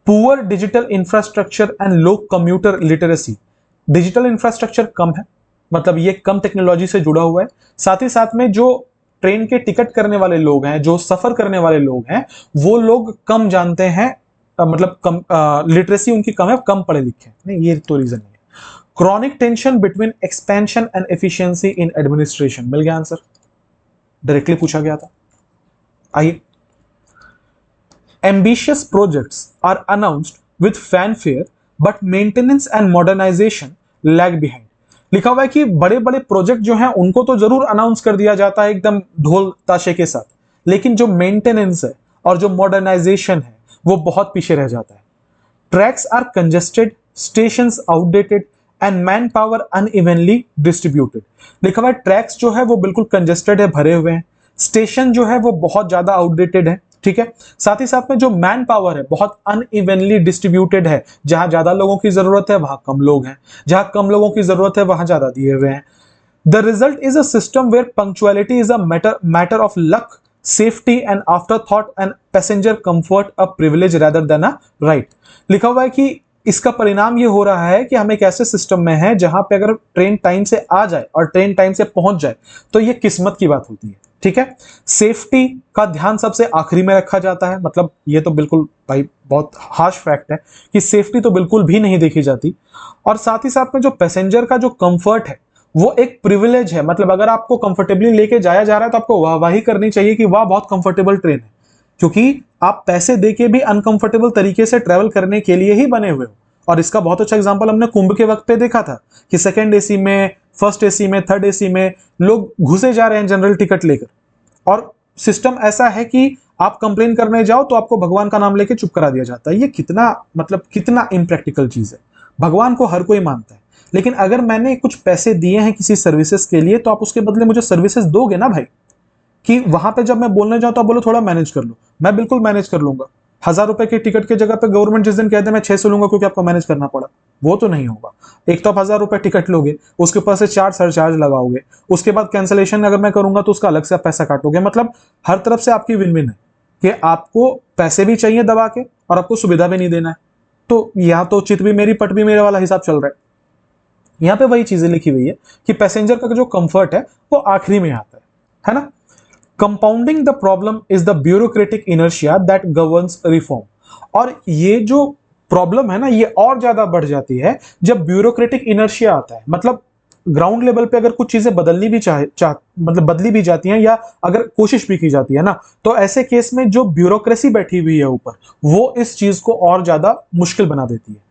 Poor digital infrastructure and low computer literacy, digital infrastructure कम है, मतलब ये कम टेक्नोलॉजी से जुड़ा हुआ है। साथ ही साथ में जो ट्रेन के टिकट करने वाले लोग हैं, जो सफर करने वाले लोग हैं, वो लोग कम जानते हैं, मतलब कम लिटरेसी उनकी कम है, कम पढ़े लिखे नहीं, ये तो रीजन नहीं है। Chronic tension between expansion and efficiency in administration, मिल गया आंसर, डायरेक्टली पूछा गया था। आइए, ambitious projects are announced with fanfare but maintenance and modernization lag behind। लिखा हुआ है कि बड़े बड़े प्रोजेक्ट जो हैं उनको तो जरूर अनाउंस कर दिया जाता है एकदम ढोल ताशे के साथ, लेकिन जो मेंटेनेंस है और जो मॉडर्नाइजेशन है वो बहुत पीछे रह जाता है। Tracks are congested, stations outdated and manpower unevenly distributed. लिखा हुआ है ट्रैक्स जो है वो बिल्कुल कंजेस्टेड है, भरे हुए हैं, स्टेशन जो है वो बहुत ज्यादा आउटडेटेड है, ठीक है। साथ ही साथ में जो मैन पावर है बहुत अनइवनली डिस्ट्रीब्यूटेड है, जहां ज्यादा लोगों की जरूरत है वहां कम लोग हैं, जहां कम लोगों की जरूरत है वहां ज्यादा दिए हुए हैं। The result is a system where punctuality is a matter of luck, safety and afterthought and passenger comfort a privilege rather than a right. लिखा हुआ है कि इसका परिणाम ये हो रहा है कि हम एक ऐसे सिस्टम में हैं जहां पे अगर ट्रेन टाइम से आ जाए और ट्रेन टाइम से पहुंच जाए तो ये किस्मत की बात होती है, ठीक है। सेफ्टी का ध्यान सबसे आखिरी में रखा जाता है, मतलब ये तो बिल्कुल भाई बहुत हार्श फैक्ट है कि सेफ्टी तो बिल्कुल भी नहीं देखी जाती। और साथ ही साथ में जो पैसेंजर का जो कंफर्ट है वो एक प्रिविलेज है, मतलब अगर आपको कंफर्टेबली लेके जाया जा रहा है तो आपको वाहवाही करनी चाहिए कि वाह बहुत कंफर्टेबल ट्रेन है, क्योंकि आप पैसे देके भी अनकंफर्टेबल तरीके से ट्रेवल करने के लिए ही बने हुए हो। और इसका बहुत अच्छा एग्जांपल हमने कुंभ के वक्त पे देखा था कि सेकंड एसी में, फर्स्ट एसी में, थर्ड एसी में लोग घुसे जा रहे हैं जनरल टिकट लेकर, और सिस्टम ऐसा है कि आप कंप्लेन करने जाओ तो आपको भगवान का नाम लेके चुप करा दिया जाता है। ये कितना मतलब कितना इम्प्रैक्टिकल चीज है। भगवान को हर कोई मानता है, लेकिन अगर मैंने कुछ पैसे दिए हैं किसी सर्विसेज के लिए तो आप उसके बदले मुझे सर्विसेज दोगे ना भाई। कि वहां पे जब मैं बोलने जाऊं तो आप बोलो थोड़ा मैनेज कर लो, मैं बिल्कुल मैनेज कर लूंगा। 1,000 रुपए की टिकट की जगह पे गवर्नमेंट जिस दिन कहते हैं मैं 600 लूंगा क्योंकि आपको मैनेज करना पड़ा, वो तो नहीं होगा। एक तो आप 1,000 रुपए टिकट लोगे, उसके ऊपर से 4 सरचार्ज लगाओगे, उसके बाद कैंसिलेशन अगर मैं करूंगा तो उसका अलग से आप पैसा काटोगे। मतलब हर तरफ से आपकी विन विन है कि आपको पैसे भी चाहिए दबा के और आपको सुविधा भी नहीं देना है। तो यहाँ तो चित भी मेरी पट भी मेरे वाला हिसाब चल रहा है। यहाँ पे वही चीजें लिखी हुई है कि पैसेंजर का जो कंफर्ट है वो आखिरी में आता है ना। Compounding the problem is the bureaucratic inertia that governs reform. और ये जो प्रॉब्लम है ना ये और ज्यादा बढ़ जाती है जब ब्यूरोक्रेटिक इनर्शिया आता है। मतलब ग्राउंड लेवल पे अगर कुछ चीजें बदलनी भी मतलब बदली भी जाती हैं या अगर कोशिश भी की जाती है ना, तो ऐसे केस में जो ब्यूरोक्रेसी बैठी हुई है ऊपर वो इस चीज को और ज्यादा मुश्किल बना देती है।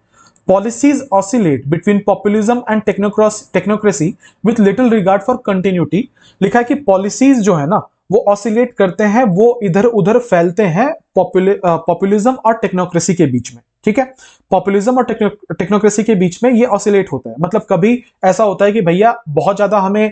Policies oscillate between populism and technocracy with little regard for continuity। लिखा है कि पॉलिसीज जो है ना वो ऑसिलेट करते हैं, वो इधर उधर फैलते हैं पॉपुलिज्म और टेक्नोक्रेसी के बीच में, ठीक है। पॉपुलिज्म और टेक्नोक्रेसी के बीच में ये ऑसिलेट होता है। मतलब कभी ऐसा होता है कि भैया बहुत ज्यादा हमें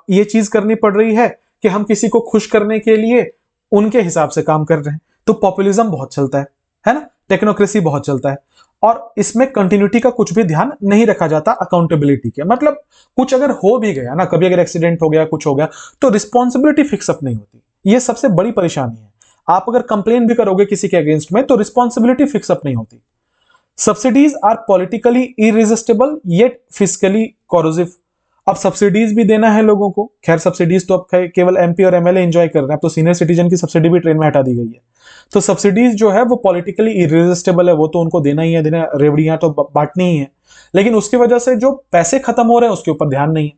ये चीज करनी पड़ रही है कि हम किसी को खुश करने के लिए उनके हिसाब से काम कर रहे हैं, तो पॉपुलिज्म बहुत चलता है ना, टेक्नोक्रेसी बहुत चलता है। और इसमें कंटिन्यूटी का कुछ भी ध्यान नहीं रखा जाता, अकाउंटेबिलिटी के। मतलब कुछ अगर हो भी गया ना, कभी अगर एक्सीडेंट हो गया, कुछ हो गया, तो रिस्पॉन्सिबिलिटी फिक्स अप नहीं होती। ये सबसे बड़ी परेशानी है। आप अगर कंप्लेन भी करोगे किसी के अगेंस्ट में तो रिस्पॉन्सिबिलिटी फिक्स अप नहीं होती। Subsidies are politically irresistible yet physically corrosive. अब सब्सिडीज भी देना है लोगों को, खैर सब्सिडीज तो अब केवल एमपी और एमएलए एंजॉय कर रहे हैं, अब तो सीनियर सिटीजन की सब्सिडी भी ट्रेन में हटा दी गई है। तो सब्सिडीज जो है वो पॉलिटिकली इरेजिस्टेबल है, वो तो उनको देना ही है, देना रेवड़ियां तो बांटनी ही है, लेकिन उसकी वजह से जो पैसे खत्म हो रहे हैं उसके ऊपर ध्यान नहीं है।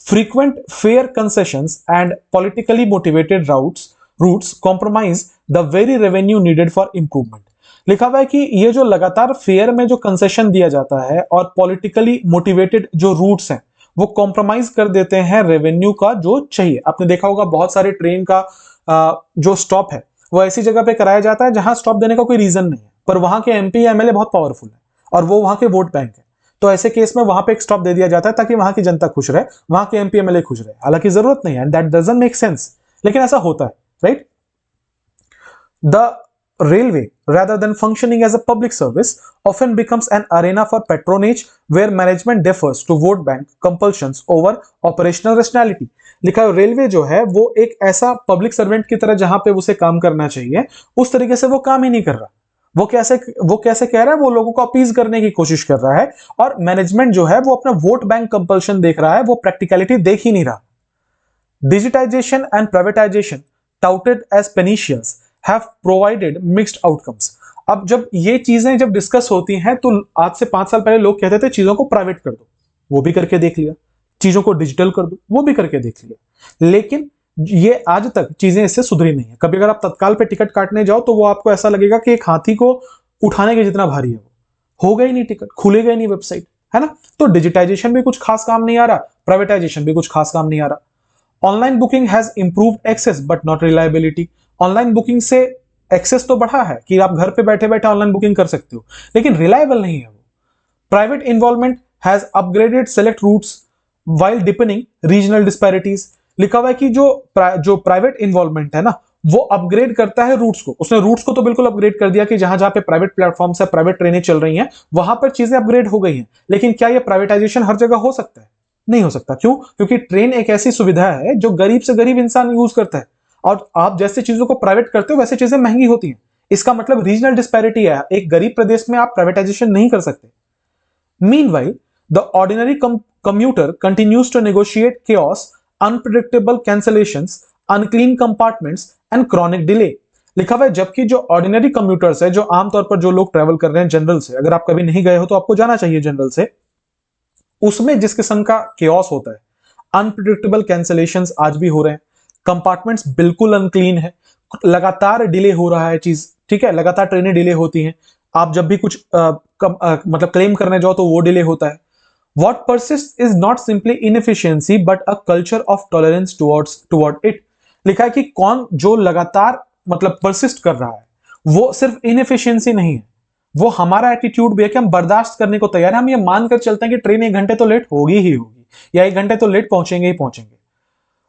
Frequent fare concessions and politically motivated routes compromise the very revenue needed for improvement. लिखा हुआ है कि ये जो लगातार फेयर में जो कंसेशन दिया जाता है और पॉलिटिकली मोटिवेटेड जो रूट्स हैं वो कॉम्प्रोमाइज कर देते हैं रेवेन्यू का जो चाहिए। आपने देखा होगा बहुत सारे ट्रेन का जो स्टॉप है वो ऐसी जगह पे कराया जाता है जहां स्टॉप देने का कोई रीजन नहीं है, पर वहां के एमपी एमएलए बहुत पावरफुल है और वो वहां के वोट बैंक है, तो ऐसे केस में वहां पे एक स्टॉप दे दिया जाता है ताकि वहां की जनता खुश रहे, वहां के एमपी एमएलए खुश रहे। हालांकि जरूरत नहीं है and that doesn't make sense, लेकिन ऐसा होता है, right. The railway rather than functioning as a public service often becomes an arena for patronage where management defers to vote bank compulsions over operational rationality। लिखा है रेलवे जो है वो एक ऐसा पब्लिक सर्वेंट की तरह जहां पे उसे काम करना चाहिए उस तरीके से वो काम ही नहीं कर रहा। वो कैसे कह रहा है, वो लोगों को अपीज करने की कोशिश कर रहा है और मैनेजमेंट जो है वो अपना वोट बैंक कंपल्शन देख रहा है, वो प्रैक्टिकलिटी देख ही नहीं रहा। Digitization and privatization touted as pernicious have provided mixed outcomes। अब जब ये चीजें जब डिस्कस होती हैं तो आज से 5 साल पहले लोग कहते थे चीजों को प्राइवेट कर दो, वो भी करके देख लिया। चीजों को डिजिटल कर दो, वो भी करके देख लिया। लेकिन ये आज तक चीजें इससे सुधरी नहीं है। कभी अगर आप तत्काल पे टिकट काटने जाओ तो वो आपको ऐसा लगेगा कि एक हाथी को उठाने के जितना भारी है, वो होगा ही नहीं, टिकट खुलेगा ही नहीं वेबसाइट, है ना। तो डिजिटाइजेशन भी कुछ खास काम नहीं आ रहा, प्राइवेटाइजेशन भी कुछ खास काम नहीं आ रहा। Online booking has improved access but not reliability. Online booking से एक्सेस तो बढ़ा है कि आप घर पे बैठे बैठे ऑनलाइन बुकिंग कर सकते हो, लेकिन रिलायबल नहीं है वो। Private involvement has upgraded select routes while deepening regional disparities. लिखा हुआ है कि जो प्राइवेट इन्वॉल्वमेंट है ना वो अपग्रेड करता है रूट्स को। उसने रूट्स को तो बिल्कुल अपग्रेड कर दिया कि जहां जहां पे प्राइवेट प्लेटफॉर्म्स है, प्राइवेट ट्रेनें चल रही हैं, वहां पर चीजें अपग्रेड हो गई हैं। लेकिन क्या ये प्राइवेटाइजेशन हर जगह हो सकता है? नहीं हो सकता। क्यों? क्योंकि ट्रेन एक ऐसी सुविधा है जो गरीब से गरीब इंसान यूज करता है, और आप जैसे चीजों को प्राइवेट करते हो वैसे चीजें महंगी होती हैं। इसका मतलब रीजनल डिस्पैरिटी है। एक गरीब प्रदेश में आप प्राइवेटाइजेशन नहीं कर सकते। Meanwhile, the ordinary commuter continues to negotiate chaos, unpredictable cancellations, unclean compartments and chronic delay. लिखा हुआ है, जबकि जो ऑर्डिनरी कम्यूटर्स है, जो आमतौर पर जो लोग ट्रेवल कर रहे हैं जनरल से, अगर आप कभी नहीं गए हो तो आपको जाना चाहिए जनरल से, उसमें जिस किस्म का केओस होता है, अनप्रिडिक्टेबल कैंसिलेशंस आज भी हो रहे हैं, कंपार्टमेंट्स बिल्कुल अनक्लीन है, लगातार डिले हो रहा है चीज, ठीक है, लगातार ट्रेनें डिले होती हैं। आप जब भी कुछ मतलब क्लेम करने जाओ तो वो डिले होता है। What persists is not simply inefficiency but a culture of tolerance toward it। लिखा है कि कौन जो लगातार मतलब परसिस्ट कर रहा है, वो सिर्फ इनएफिशिएंसी नहीं है, वो हमारा एटीट्यूड भी है कि हम बर्दाश्त करने को तैयार हैं। हम ये मानकर चलते हैं कि ट्रेन 1 घंटे तो लेट होगी ही होगी, या 1 घंटे तो लेट पहुंचेंगे ही पहुंचेंगे।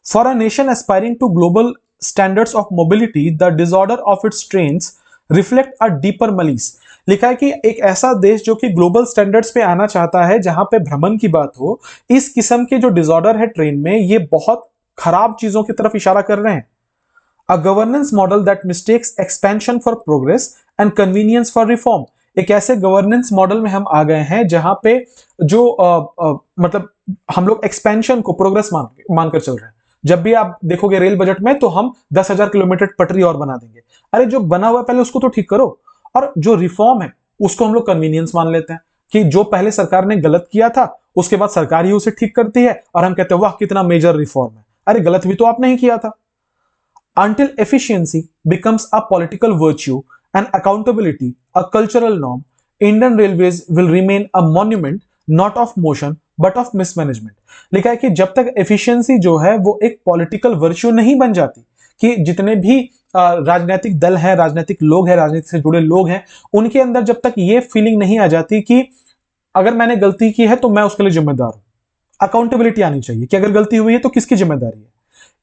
For a nation aspiring to global standards of mobility, the disorder of its trains reflect a deeper malaise. लिखा है कि एक ऐसा देश जो कि ग्लोबल स्टैंडर्ड्स पे आना चाहता है, जहां पे भ्रमण की बात हो, इस किस्म के जो डिसऑर्डर है ट्रेन में, ये बहुत खराब चीजों की तरफ इशारा कर रहे हैं। A governance model that mistakes expansion for progress and convenience for reform। एक ऐसे गवर्नेंस मॉडल में हम आ गए हैं जहां पे जो मतलब हम लोग एक्सपेंशन को प्रोग्रेस मानकर चल रहे हैं। जब भी आप देखोगे रेल बजट में, तो हम 10,000 किलोमीटर पटरी और बना देंगे। अरे जो बना हुआ है पहले उसको तो ठीक करो, और जो रिफॉर्म है उसको हम लोग कन्वीनियंस मान लेते हैं कि जो पहले सरकार ने गलत किया था उसके बाद सरकार ही उसे ठीक करती है, और हम कहते हैं वाह कितना मेजर रिफॉर्म है। अरे गलत भी तो आपने ही किया था। Until efficiency becomes a political virtue and accountability a cultural norm, Indian Railways will remain a monument not of motion but of mismanagement। लिखा है कि जब तक efficiency जो है वो एक political virtue नहीं बन जाती, कि जितने भी राजनीतिक दल हैं, राजनीतिक लोग हैं, राजनीति से जुड़े लोग हैं, उनके अंदर जब तक ये फीलिंग नहीं आ जाती कि अगर मैंने गलती की है तो मैं उसके लिए जिम्मेदार हूं, अकाउंटेबिलिटी आनी चाहिए कि अगर गलती हुई है तो किसकी जिम्मेदारी है,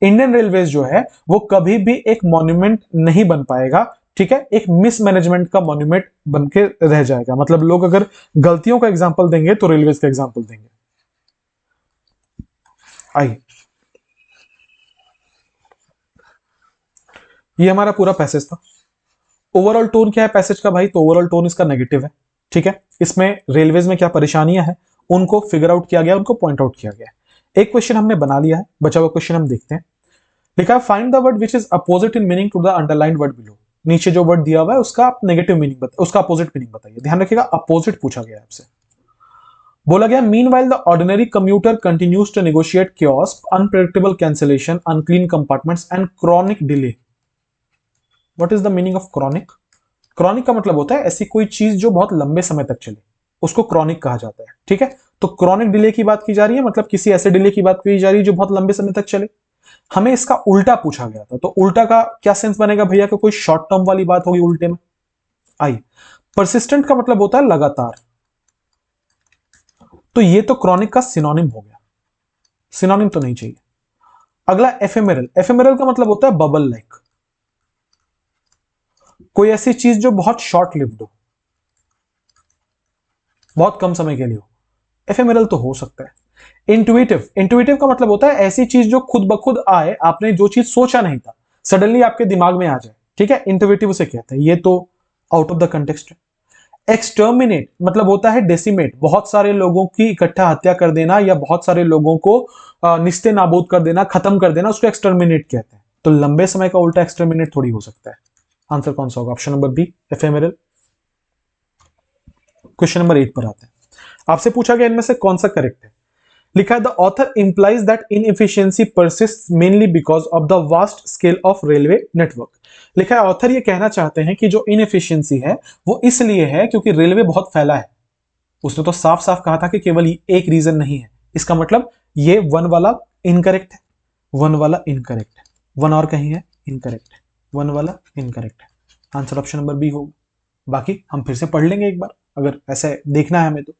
इंडियन रेलवेज जो है वो कभी भी एक मॉन्यूमेंट नहीं बन पाएगा। ठीक है, एक मिसमैनेजमेंट का मॉन्यूमेंट बन के रह जाएगा। मतलब लोग अगर गलतियों का एग्जांपल देंगे तो रेलवेज का एग्जांपल देंगे। आइए, ये हमारा पूरा पैसेज था। ओवरऑल टोन क्या है पैसेज का भाई? तो ओवरऑल टोन इसका नेगेटिव है। ठीक है, इसमें रेलवेज में क्या परेशानियां हैं उनको फिगर आउट किया गया, उनको पॉइंट आउट किया गया। एक क्वेश्चन हमने बना लिया है, बचा हुआ क्वेश्चन हम देखते हैं। लिखा है find the word which is opposite in meaning to the underlined word below. नीचे जो वर्ड दिया हुआ है उसका आप नेगेटिव मीनिंग बताइए, उसका अपोजिट मीनिंग बताइए। ध्यान रखिएगा अपोजिट पूछा गया है आपसे। बोला गया meanwhile the ordinary commuter continues to negotiate chaos, unpredictable cancellation, unclean compartments and chronic delay. What is the meaning of chronic? Chronic का मतलब होता है ऐसी कोई चीज जो बहुत लंबे समय तक चले, उसको क्रॉनिक कहा जाता है। ठीक है, तो क्रॉनिक डिले की बात की जा रही है, मतलब किसी ऐसे डिले की बात की जा रही है जो बहुत लंबे समय तक चले। हमें इसका उल्टा पूछा गया था, तो उल्टा का क्या सेंस बनेगा भैया? कि कोई शॉर्ट टर्म वाली बात होगी उल्टे में। आइए, परसिस्टेंट का मतलब होता है लगातार, तो ये तो क्रॉनिक का सिनोनिम हो गया, सिनोनिम तो नहीं चाहिए। अगला एफेमेरल। एफेमेरल का मतलब होता है बबल लाइक, कोई ऐसी चीज जो बहुत शॉर्ट लिव्ड हो, बहुत कम समय के लिए हो, एफेमेरल तो हो सकता है। इंट्यूटिव, इंट्यूटिव का मतलब होता है ऐसी चीज जो खुद ब खुद आए, आपने जो चीज सोचा नहीं था सडनली आपके दिमाग में आ जाए। ठीक है, इंट्यूटिव उसे कहते हैं, ये तो आउट ऑफ द कंटेक्स्ट है। एक्सटर्मिनेट मतलब होता है डेसिमेट, बहुत सारे लोगों की इकट्ठा हत्या कर देना या बहुत सारे लोगों को निस्ते नाबूद कर देना, खत्म कर देना, उसको एक्सटर्मिनेट कहते हैं। तो लंबे समय का उल्टा एक्सटर्मिनेट थोड़ी हो सकता है। आंसर कौन सा होगा? Option number B, ephemeral. Question number 8 पर आते हैं। आपसे पूछा गया इनमें से कौन सा करेक्ट है। लिखा है the author implies that inefficiency persists mainly because of the vast scale of railway network. लिखा है ऑथर ये कहना चाहते हैं कि जो इनएफिशिएंसी है वो इसलिए है क्योंकि रेलवे बहुत फैला है। उसने तो साफ साफ कहा था कि केवल एक रीजन नहीं है। इसका मतलब ये वन वाला इनकरेक्ट है, वन वाला इनकरेक्ट है, वन और कहीं है इनकरेक्ट है, वन वाला इनकरेक्ट है। आंसर ऑप्शन नंबर बी होगा। बाकी हम फिर से पढ़ लेंगे एक बार अगर ऐसे देखना है हमें तो।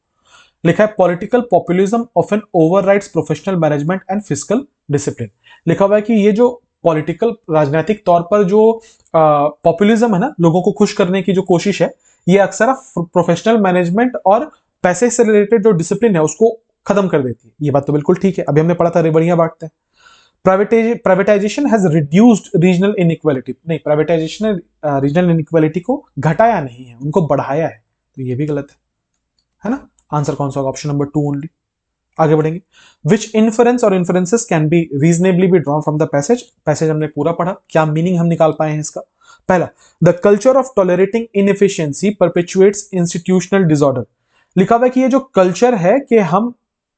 लिखा है political populism often overrides professional management and fiscal discipline. लिखा हुआ है कि ये जो पॉलिटिकल राजनीतिक तौर पर जो पॉपुलिज्म है ना, लोगों को खुश करने की जो कोशिश है, ये अक्सर प्रोफेशनल मैनेजमेंट और पैसे से रिलेटेड जो डिसिप्लिन है उसको खत्म कर देती है। ये बात तो बिल्कुल ठीक है। अभी हमने पढ़ा था रेबड़ियां बांटते हैं। Privatisation has reduced regional inequality, नहीं, प्राइवेटाइजेशन ने रीजनल इनइक्वालिटी को घटाया नहीं है, उनको बढ़ाया है, तो ये भी गलत है ना। आंसर कौन सा होगा? Option number 2 only. आगे बढ़ेंगे। विच इन्फरेंस और inferences can be reasonably be drawn from the passage. Passage हमने पूरा पढ़ा, क्या मीनिंग हम निकाल पाए हैं इसका? पहला, the culture of tolerating inefficiency perpetuates institutional disorder. लिखा हुआ है कि ये जो कल्चर है कि हम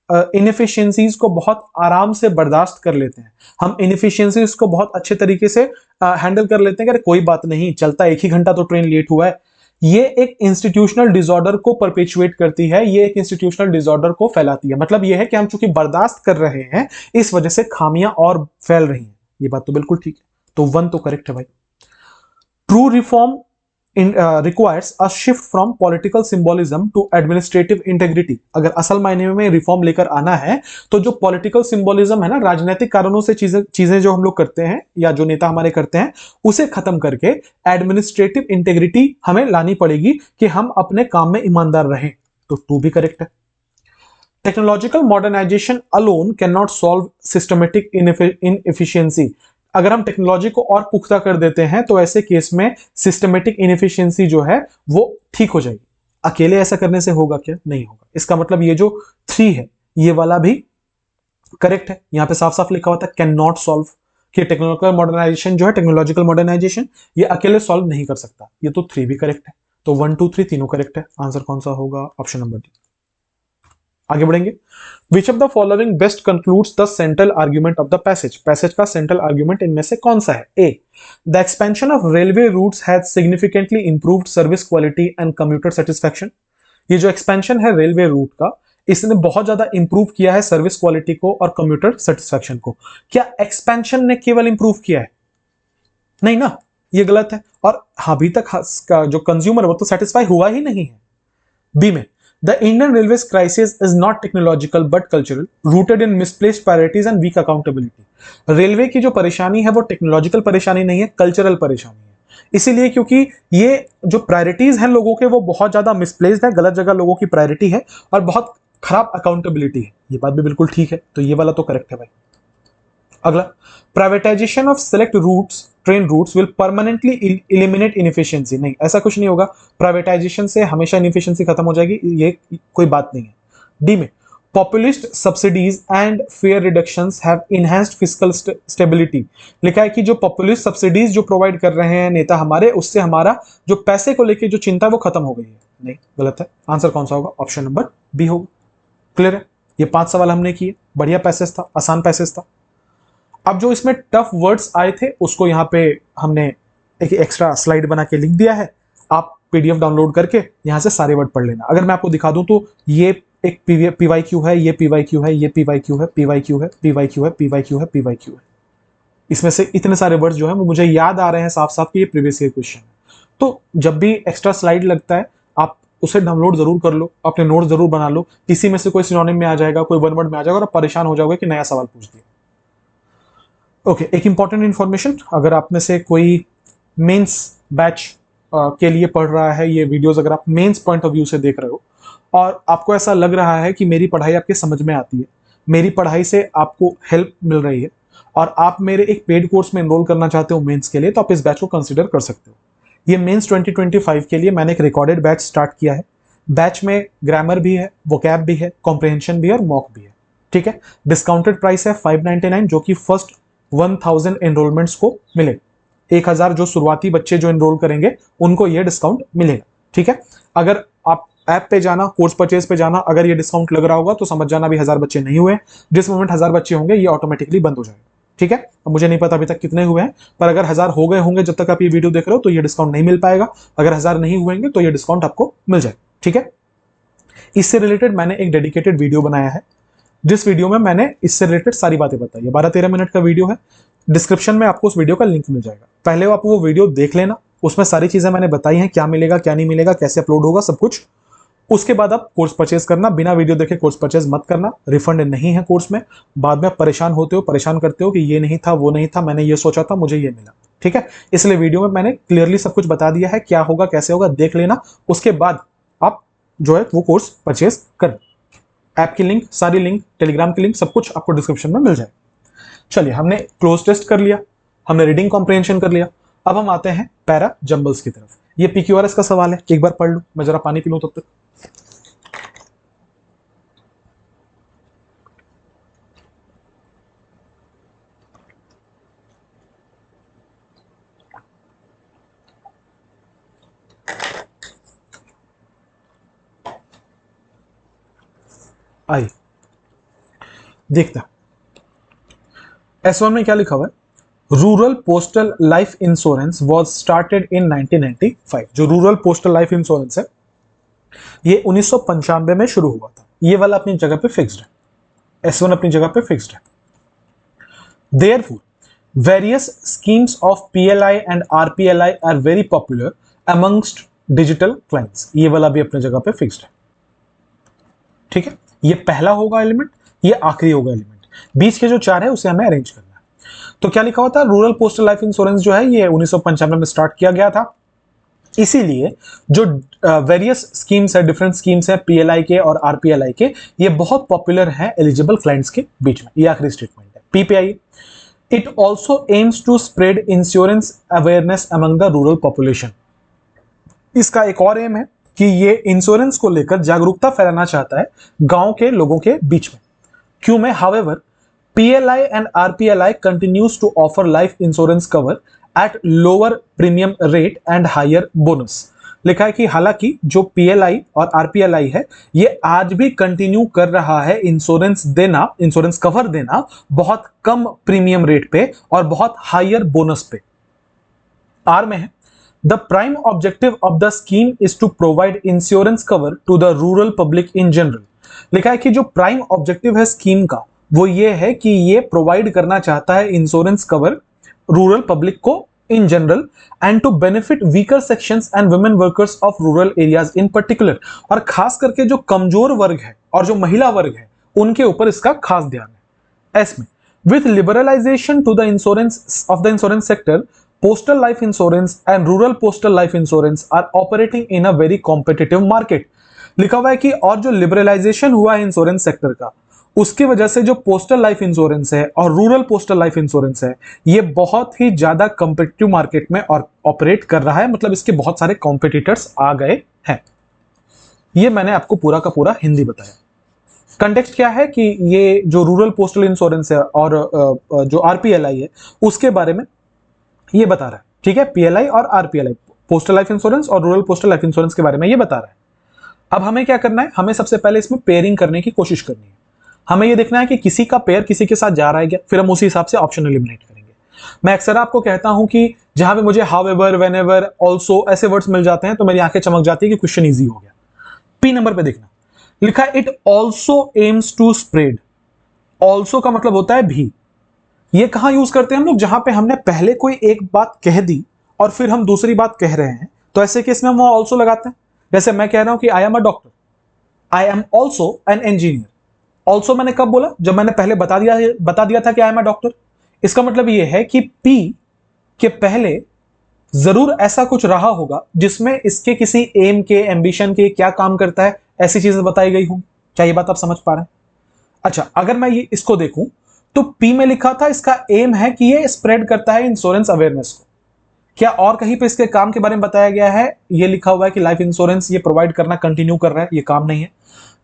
इनएफिशिएंसीज को बहुत आराम से बर्दाश्त कर लेते हैं, हम इनएफिशिएंसीज को बहुत अच्छे तरीके से हैंडल कर लेते हैं कि कोई बात नहीं, चलता 1 ही घंटा तो ट्रेन लेट हुआ है। ये एक इंस्टीट्यूशनल डिसऑर्डर को परपेचुएट करती है, ये एक इंस्टीट्यूशनल डिसऑर्डर को फैलाती है। मतलब ये है कि हम चूंकि बर्दाश्त कर रहे हैं, इस वजह से खामियां और फैल रही हैं। ये बात तो बिल्कुल ठीक है, तो 1 तो करेक्ट है भाई। True reform requires a shift from political symbolism to administrative integrity। अगर असल मायने में रिफॉर्म लेकर आना है तो जो पॉलिटिकल सिंबोलिज्म है ना, राजनीतिक कारणों से चीजें जो हम लोग करते हैं या जो नेता हमारे करते हैं, उसे खत्म करके एडमिनिस्ट्रेटिव इंटेग्रिटी हमें लानी पड़ेगी कि हम अपने काम में ईमानदार रहें। तो 2 भी करेक्ट है। Technological modernization alone can not solve systematic inefficiency. अगर हम टेक्नोलॉजी को और पुख्ता कर देते हैं तो ऐसे केस में सिस्टमेटिक इनएफिशिएंसी जो है वो ठीक हो जाएगी। अकेले ऐसा करने से होगा क्या? नहीं होगा। इसका मतलब ये जो 3 है ये वाला भी करेक्ट है। यहां पे साफ साफ लिखा हुआ था कैन नॉट सॉल्व, कि टेक्नोलॉजिकल मॉडर्नाइजेशन जो है, टेक्नोलॉजिकल मॉडर्नाइजेशन ये अकेले सॉल्व नहीं कर सकता। ये तो 3 भी करेक्ट है, तो 1 2 3 तीनों करेक्ट है। आंसर कौन सा होगा? Option number D. आगे बढ़ेंगे। Which of the following best concludes the central argument of the passage? Passage का सेंट्रल आर्ग्यूमेंट इनमें से कौन सा है? A. The expansion of railway routes has significantly improved service quality and commuter satisfaction। ये जो एक्सपेंशन है रेलवे रूट का, इसने बहुत ज्यादा इंप्रूव किया है सर्विस क्वालिटी को और कम्यूटर सेटिस्फैक्शन को। क्या एक्सपेंशन ने केवल इंप्रूव किया है? नहीं ना, ये गलत है। और अभी तक जो कंज्यूमर वो तो सेटिस्फाई हुआ ही नहीं है। बी में, The Indian Railways crisis is not technological but cultural, rooted in misplaced priorities and weak accountability। Railway की जो परेशानी है वो टेक्नोलॉजिकल परेशानी नहीं है, कल्चरल परेशानी है। इसीलिए क्योंकि ये जो प्रायोरिटीज हैं लोगों के वो बहुत ज्यादा मिसप्लेस्ड है, गलत जगह लोगों की प्रायोरिटी है और बहुत खराब अकाउंटेबिलिटी है। ये बात भी बिल्कुल ठीक है, तो ये वाला तो करेक्ट है भाई। अगला, privatization of select routes, train routes will permanently eliminate inefficiency. नहीं, ऐसा कुछ नहीं होगा। प्राइवेटाइजेशन से हमेशा इनएफिशिएंसी खत्म हो जाएगी, ये कोई बात नहीं है। डी में, populist subsidies and fair reductions have enhanced fiscal stability. लिखा है कि जो पॉपुलिस्ट सब्सिडीज जो प्रोवाइड कर रहे हैं नेता हमारे, उससे हमारा जो पैसे को लेके जो चिंता है वो खत्म हो गई है। नहीं, गलत है। आंसर कौन सा होगा? ऑप्शन नंबर बी होगा। क्लियर है? ये 5 सवाल हमने किए, बढ़िया पैसेज था, आसान पैसेज था। अब जो इसमें टफ वर्ड्स आए थे उसको यहाँ पे हमने एक एक्स्ट्रा स्लाइड बना के लिख दिया है। आप पीडीएफ डाउनलोड करके यहाँ से सारे वर्ड पढ़ लेना। अगर मैं आपको दिखा दूं तो ये एक पीवाईक्यू है, ये पीवाईक्यू है, ये पीवाईक्यू है, पीवाईक्यू है, पीवाईक्यू है, पीवाईक्यू है, पीवाईक्यू है। इसमें से इतने सारे वर्ड्स जो है वो मुझे याद आ रहे हैं साफ साफ कि ये प्रीवियस ईयर क्वेश्चन। तो जब भी एक्स्ट्रा स्लाइड लगता है आप उसे डाउनलोड जरूर कर लो, अपने नोट जरूर बना लो। इसी में से कोई सिनोनिम में आ जाएगा, कोई वन वर्ड में आ जाएगा और आप परेशान हो जाओगे कि नया सवाल पूछ दिया। ओके, एक इंपॉर्टेंट इंफॉर्मेशन, अगर आप में से कोई मेंस बैच के लिए पढ़ रहा है ये वीडियोस, अगर आप मेंस पॉइंट ऑफ व्यू से देख रहे हो और आपको ऐसा लग रहा है कि मेरी पढ़ाई आपके समझ में आती है, मेरी पढ़ाई से आपको हेल्प मिल रही है और आप मेरे एक पेड कोर्स में एनरोल करना चाहते हो मेंस के लिए, तो आप इस बैच को कंसिडर कर सकते हो। ये मेंस 2025 के लिए मैंने एक रिकॉर्डेड बैच स्टार्ट किया है। बैच में ग्रामर भी है, वोकैब भी है, कॉम्प्रिहेंशन भी है और मॉक भी है। ठीक है, डिस्काउंटेड प्राइस है 599, जो कि फर्स्ट 1000 एनरोलमेंट्स को मिले। 1000 जो शुरुआती बच्चे जो एनरोल करेंगे उनको ये डिस्काउंट मिलेगा। ठीक है, अगर आप ऐप पे जाना, कोर्स परचेज पे जाना, अगर ये डिस्काउंट लग रहा होगा तो समझ जाना अभी 1000 बच्चे नहीं हुए। जिस मोमेंट 1000 बच्चे होंगे ये ऑटोमेटिकली बंद हो जाएगा। ठीक है, अब मुझे नहीं पता अभी तक कितने हुए हैं, पर अगर 1000 हो गए होंगे जब तक आप ये वीडियो देख रहे हो तो ये डिस्काउंट नहीं मिल पाएगा। अगर 1000 नहीं हुएंगे तो ये डिस्काउंट आपको मिल जाएगा। ठीक है, इससे रिलेटेड मैंने एक डेडिकेटेड वीडियो बनाया है, जिस वीडियो में मैंने इससे रिलेटेड सारी बातें बताई है। 12-13 मिनट का वीडियो है, डिस्क्रिप्शन में आपको उस वीडियो का लिंक मिल जाएगा। पहले आप वो वीडियो देख लेना, उसमें सारी चीजें मैंने बताई हैं, क्या मिलेगा क्या नहीं मिलेगा, कैसे अपलोड होगा, सब कुछ। उसके बाद आप कोर्स परचेज करना, बिना वीडियो देखे कोर्स परचेज मत करना, रिफंड नहीं है कोर्स में। बाद में आप परेशान होते हो, परेशान करते हो कि ये नहीं था, वो नहीं था, मैंने ये सोचा था, मुझे ये मिला। ठीक है, इसलिए वीडियो में मैंने क्लियरली सब कुछ बता दिया है, क्या होगा कैसे होगा देख लेना, उसके बाद आप जो है वो कोर्स परचेज कर। ऐप की लिंक, सारी लिंक, टेलीग्राम की लिंक, सब कुछ आपको डिस्क्रिप्शन में मिल जाए। चलिए, हमने क्लोज टेस्ट कर लिया, हमने रीडिंग कॉम्प्रिहेंशन कर लिया, अब हम आते हैं पैरा जंबल्स की तरफ। ये PQRS का सवाल है, एक बार पढ़ लूं, मैं जरा पानी पी लूं तब तक। आइए देखते हैं S1 में क्या लिखा हुआ है। Rural postal life insurance was started in 1995। जो रूरल पोस्टल लाइफ इंश्योरेंस है ये 1995 में शुरू हुआ था। ये वाला अपनी जगह पे फिक्स्ड है, S1 अपनी जगह पे फिक्स्ड है। Therefore, various schemes of PLI and RPLI are very popular amongst digital clients। ये वाला भी अपनी जगह पे फिक्स्ड है। ठीक है, ये पहला होगा एलिमेंट, ये आखिरी होगा एलिमेंट, बीच के जो चार है उसे हमें अरेंज करना है। तो क्या लिखा हुआ था, रूरल पोस्टल लाइफ इंश्योरेंस जो है ये 1995 में स्टार्ट किया गया था। इसीलिए जो वेरियस स्कीम्स है, डिफरेंट स्कीम्स है PLI के और RPLI के, ये बहुत पॉपुलर हैं एलिजिबल क्लाइंट्स के बीच में। ये आखिरी स्टेटमेंट है। P पे आइए। It also aims to spread insurance awareness among the rural population. इसका एक और एम है कि ये इंश्योरेंस को लेकर जागरूकता फैलाना चाहता है गांव के लोगों के बीच में। क्यों में, however PLI and RPLI continues to offer life insurance cover at lower premium rate and higher bonus। लिखा है कि हालांकि जो PLI और RPLI है ये आज भी कंटिन्यू कर रहा है इंश्योरेंस देना, इंश्योरेंस कवर देना बहुत कम प्रीमियम रेट पे और बहुत हायर बोनस पे। आर में है, the prime objective of the scheme is to provide insurance cover to the rural public in general. लिखा है कि जो प्राइम ऑब्जेक्टिव है स्कीम का वो ये है कि ये प्रोवाइड करना चाहता है इंश्योरेंस कवर रूरल पब्लिक को in general and to benefit weaker sections and women workers of rural areas in particular. और खास करके जो कमजोर वर्ग है और जो महिला वर्ग है उनके ऊपर इसका खास ध्यान है। एस में, with liberalization to the insurance of the insurance sector, postal life insurance and rural postal life insurance are operating in a very competitive market। लिखा हुआ है कि और जो लिबरलाइजेशन हुआ है इंश्योरेंस सेक्टर का, उसकी वजह से जो पोस्टल लाइफ इंश्योरेंस है और रूरल पोस्टल लाइफ इंश्योरेंस है ये बहुत ही ज्यादा कॉम्पिटिटिव मार्केट में और ऑपरेट कर रहा है। मतलब इसके बहुत सारे कॉम्पिटिटर्स आ गए हैं। ये मैंने आपको पूरा का पूरा हिंदी बताया। कंटेक्स्ट क्या है कि ये जो रूरल पोस्टल इंश्योरेंस है और जो RPLI है उसके बारे में ये बता रहा है। ठीक है, PLI और RPLI, पोस्टल लाइफ इंश्योरेंस और रूरल पोस्टल लाइफ इंश्योरेंस के बारे में ये बता रहा है। अब हमें क्या करना है, हमें सबसे पहले इसमें पेयरिंग करने की कोशिश करनी है। हमें ये देखना है कि किसी का पेयर किसी के साथ जा रहा है क्या, फिर हम उसी हिसाब से ऑप्शन एलिमिनेट करेंगे। मैं अक्सर आपको कहता हूं कि जहां पे मुझे हाउएवर, व्हेनेवर, ऑल्सो ऐसे वर्ड्स मिल जाते हैं तो मेरी आंखें चमक जाती है कि क्वेश्चन ईजी हो गया। P नंबर पे देखना, लिखा है it also aims to spread. Also का मतलब होता है भी। ये कहां यूज करते हैं हम लोग, जहां पे हमने पहले कोई एक बात कह दी और फिर हम दूसरी बात कह रहे हैं, तो ऐसे केस में हम वहां ऑल्सो लगाते हैं। जैसे मैं कह रहा हूं कि I am a doctor, I am also an engineer. Also मैंने कब बोला, जब मैंने पहले बता दिया था कि आई एम अ डॉक्टर। इसका मतलब यह है कि P के पहले जरूर ऐसा कुछ रहा होगा जिसमें इसके किसी एम के, एम्बिशन के, क्या काम करता है, ऐसी चीजें बताई गई हों। क्या ये बात आप समझ पा रहे हैं? अच्छा, अगर मैं ये इसको देखूं तो P में लिखा था इसका एम है कि ये स्प्रेड करता है इंश्योरेंस अवेयरनेस को। क्या और कहीं पे इसके काम के बारे में बताया गया है? ये लिखा हुआ है कि लाइफ इंश्योरेंस ये प्रोवाइड करना कंटिन्यू कर रहा है, ये काम नहीं है।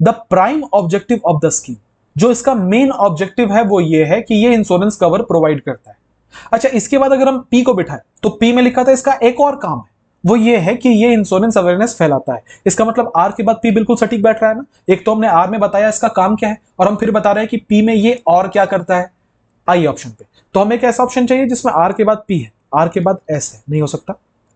The prime objective of the scheme, जो इसका मेन ऑब्जेक्टिव है वो ये है कि ये इंश्योरेंस कवर प्रोवाइड करता है। अच्छा, इसके बाद अगर हम P को बिठाएं तो P में लिखा था इसका एक और काम है, वो ये है कि ये इंश्योरेंस अवेयरनेस फैलाता है। इसका मतलब R के बाद P बिल्कुल सटीक बैठ रहा है ना। एक तो हमने R में बताया इसका काम क्या है और हम फिर बता रहे हैं कि P में ये और क्या करता है। आई ऑप्शन पे तो हमें एक ऐसा ऑप्शन चाहिए जिसमें R के बाद P है, R के बाद S है, नहीं हो सकता।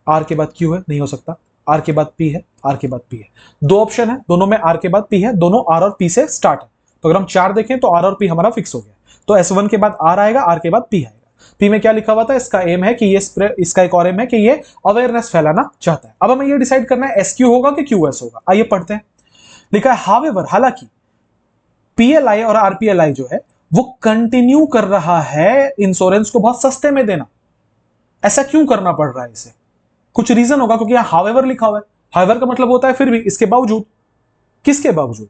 R के बाद Q है, नहीं हो सकता। R के बाद P है, R के बाद P है। दो ऑप्शन है, दोनों में R के बाद P है, दोनों R और P से स्टार्ट है। तो अगर हम 4 देखें तो R और P हमारा फिक्स हो गया। तो S1 के बाद R आएगा, R के बाद P आएगा। P में क्या लिखा हुआ था, इसका एम है कि ये इसका एक और एम है कि ये अवेयरनेस फैलाना चाहता है। अब हमें ये डिसाइड करना है SQ होगा कि QS होगा। आइए पढ़ते हैं। लिखा है हावेवर, हालांकि पीएलआई और आरपीएलआई जो है वो कंटिन्यू कर रहा है इंश्योरेंस को बहुत सस्ते में देना। ऐसा क्यों करना पड़ रहा है इसे? कुछ रीजन होगा, क्योंकि यहां हावेवर लिखा हुआ है। हावेवर का मतलब होता है फिर भी, इसके बावजूद। किसके बावजूद?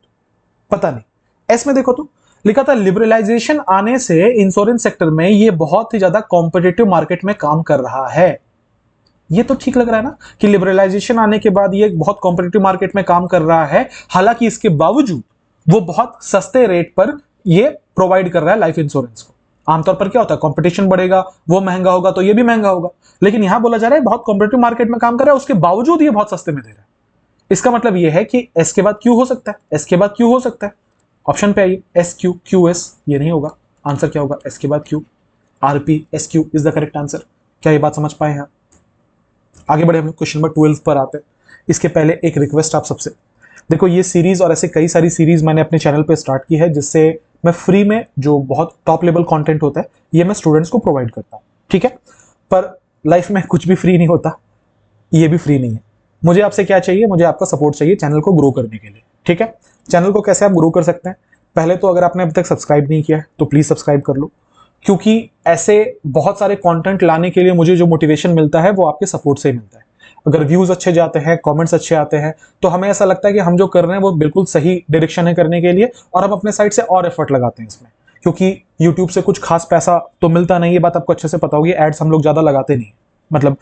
पता नहीं। एस में देखो तो लिखा था लिबरलाइजेशन आने से इंश्योरेंस सेक्टर में ये बहुत ही ज्यादा कॉम्पिटिटिव मार्केट में काम कर रहा है। ये तो ठीक लग रहा है ना कि लिबरलाइजेशन आने के बाद ये बहुत कॉम्पिटिटिव मार्केट में काम कर रहा है, हालांकि इसके बावजूद वो बहुत सस्ते रेट पर ये प्रोवाइड कर रहा है लाइफ इंश्योरेंस को। आमतौर पर क्या होता है, कंपटीशन बढ़ेगा, वो महंगा होगा तो ये भी महंगा होगा, लेकिन यहां बोला जा रहा है बहुत कॉम्पिटिटिव मार्केट में काम कर रहा है, उसके बावजूद ये बहुत सस्ते में दे रहा है। इसका मतलब ये है कि एस के बाद क्यू हो सकता है, एस के बाद क्यू हो सकता है। ऑप्शन पे आइए, एस क्यू क्यू एस, ये नहीं होगा। आंसर क्या होगा? एस के बाद Q, RP S Q is the correct answer. क्या ये बात समझ पाए हैं? आगे बढ़े, हम क्वेश्चन नंबर 12 पर आते हैं। इसके पहले एक रिक्वेस्ट आप सबसे, देखो ये सीरीज और ऐसे कई सारी सीरीज मैंने अपने चैनल पे स्टार्ट की है, जिससे मैं फ्री में जो बहुत टॉप लेवल कंटेंट होता है ये मैं स्टूडेंट्स को प्रोवाइड करता हूँ, ठीक है। पर लाइफ में कुछ भी फ्री नहीं होता, ये भी फ्री नहीं है। मुझे आपसे क्या चाहिए? मुझे आपका सपोर्ट चाहिए चैनल को ग्रो करने के लिए, ठीक है। चैनल को कैसे आप ग्रो कर सकते हैं? पहले तो अगर आपने अभी तक सब्सक्राइब नहीं किया है तो प्लीज सब्सक्राइब कर लो, क्योंकि ऐसे बहुत सारे कंटेंट लाने के लिए मुझे जो मोटिवेशन मिलता है वो आपके सपोर्ट से ही मिलता है। अगर व्यूज अच्छे जाते हैं, कमेंट्स अच्छे आते हैं, तो हमें ऐसा लगता है कि हम जो कर रहे हैं वो बिल्कुल सही डायरेक्शन है करने के लिए, और हम अपने साइड से और एफर्ट लगाते हैं इसमें। क्योंकि यूट्यूब से कुछ खास पैसा तो मिलता नहीं है, बात आपको अच्छे से पता होगी। एड्स हम लोग ज्यादा लगाते नहीं, मतलब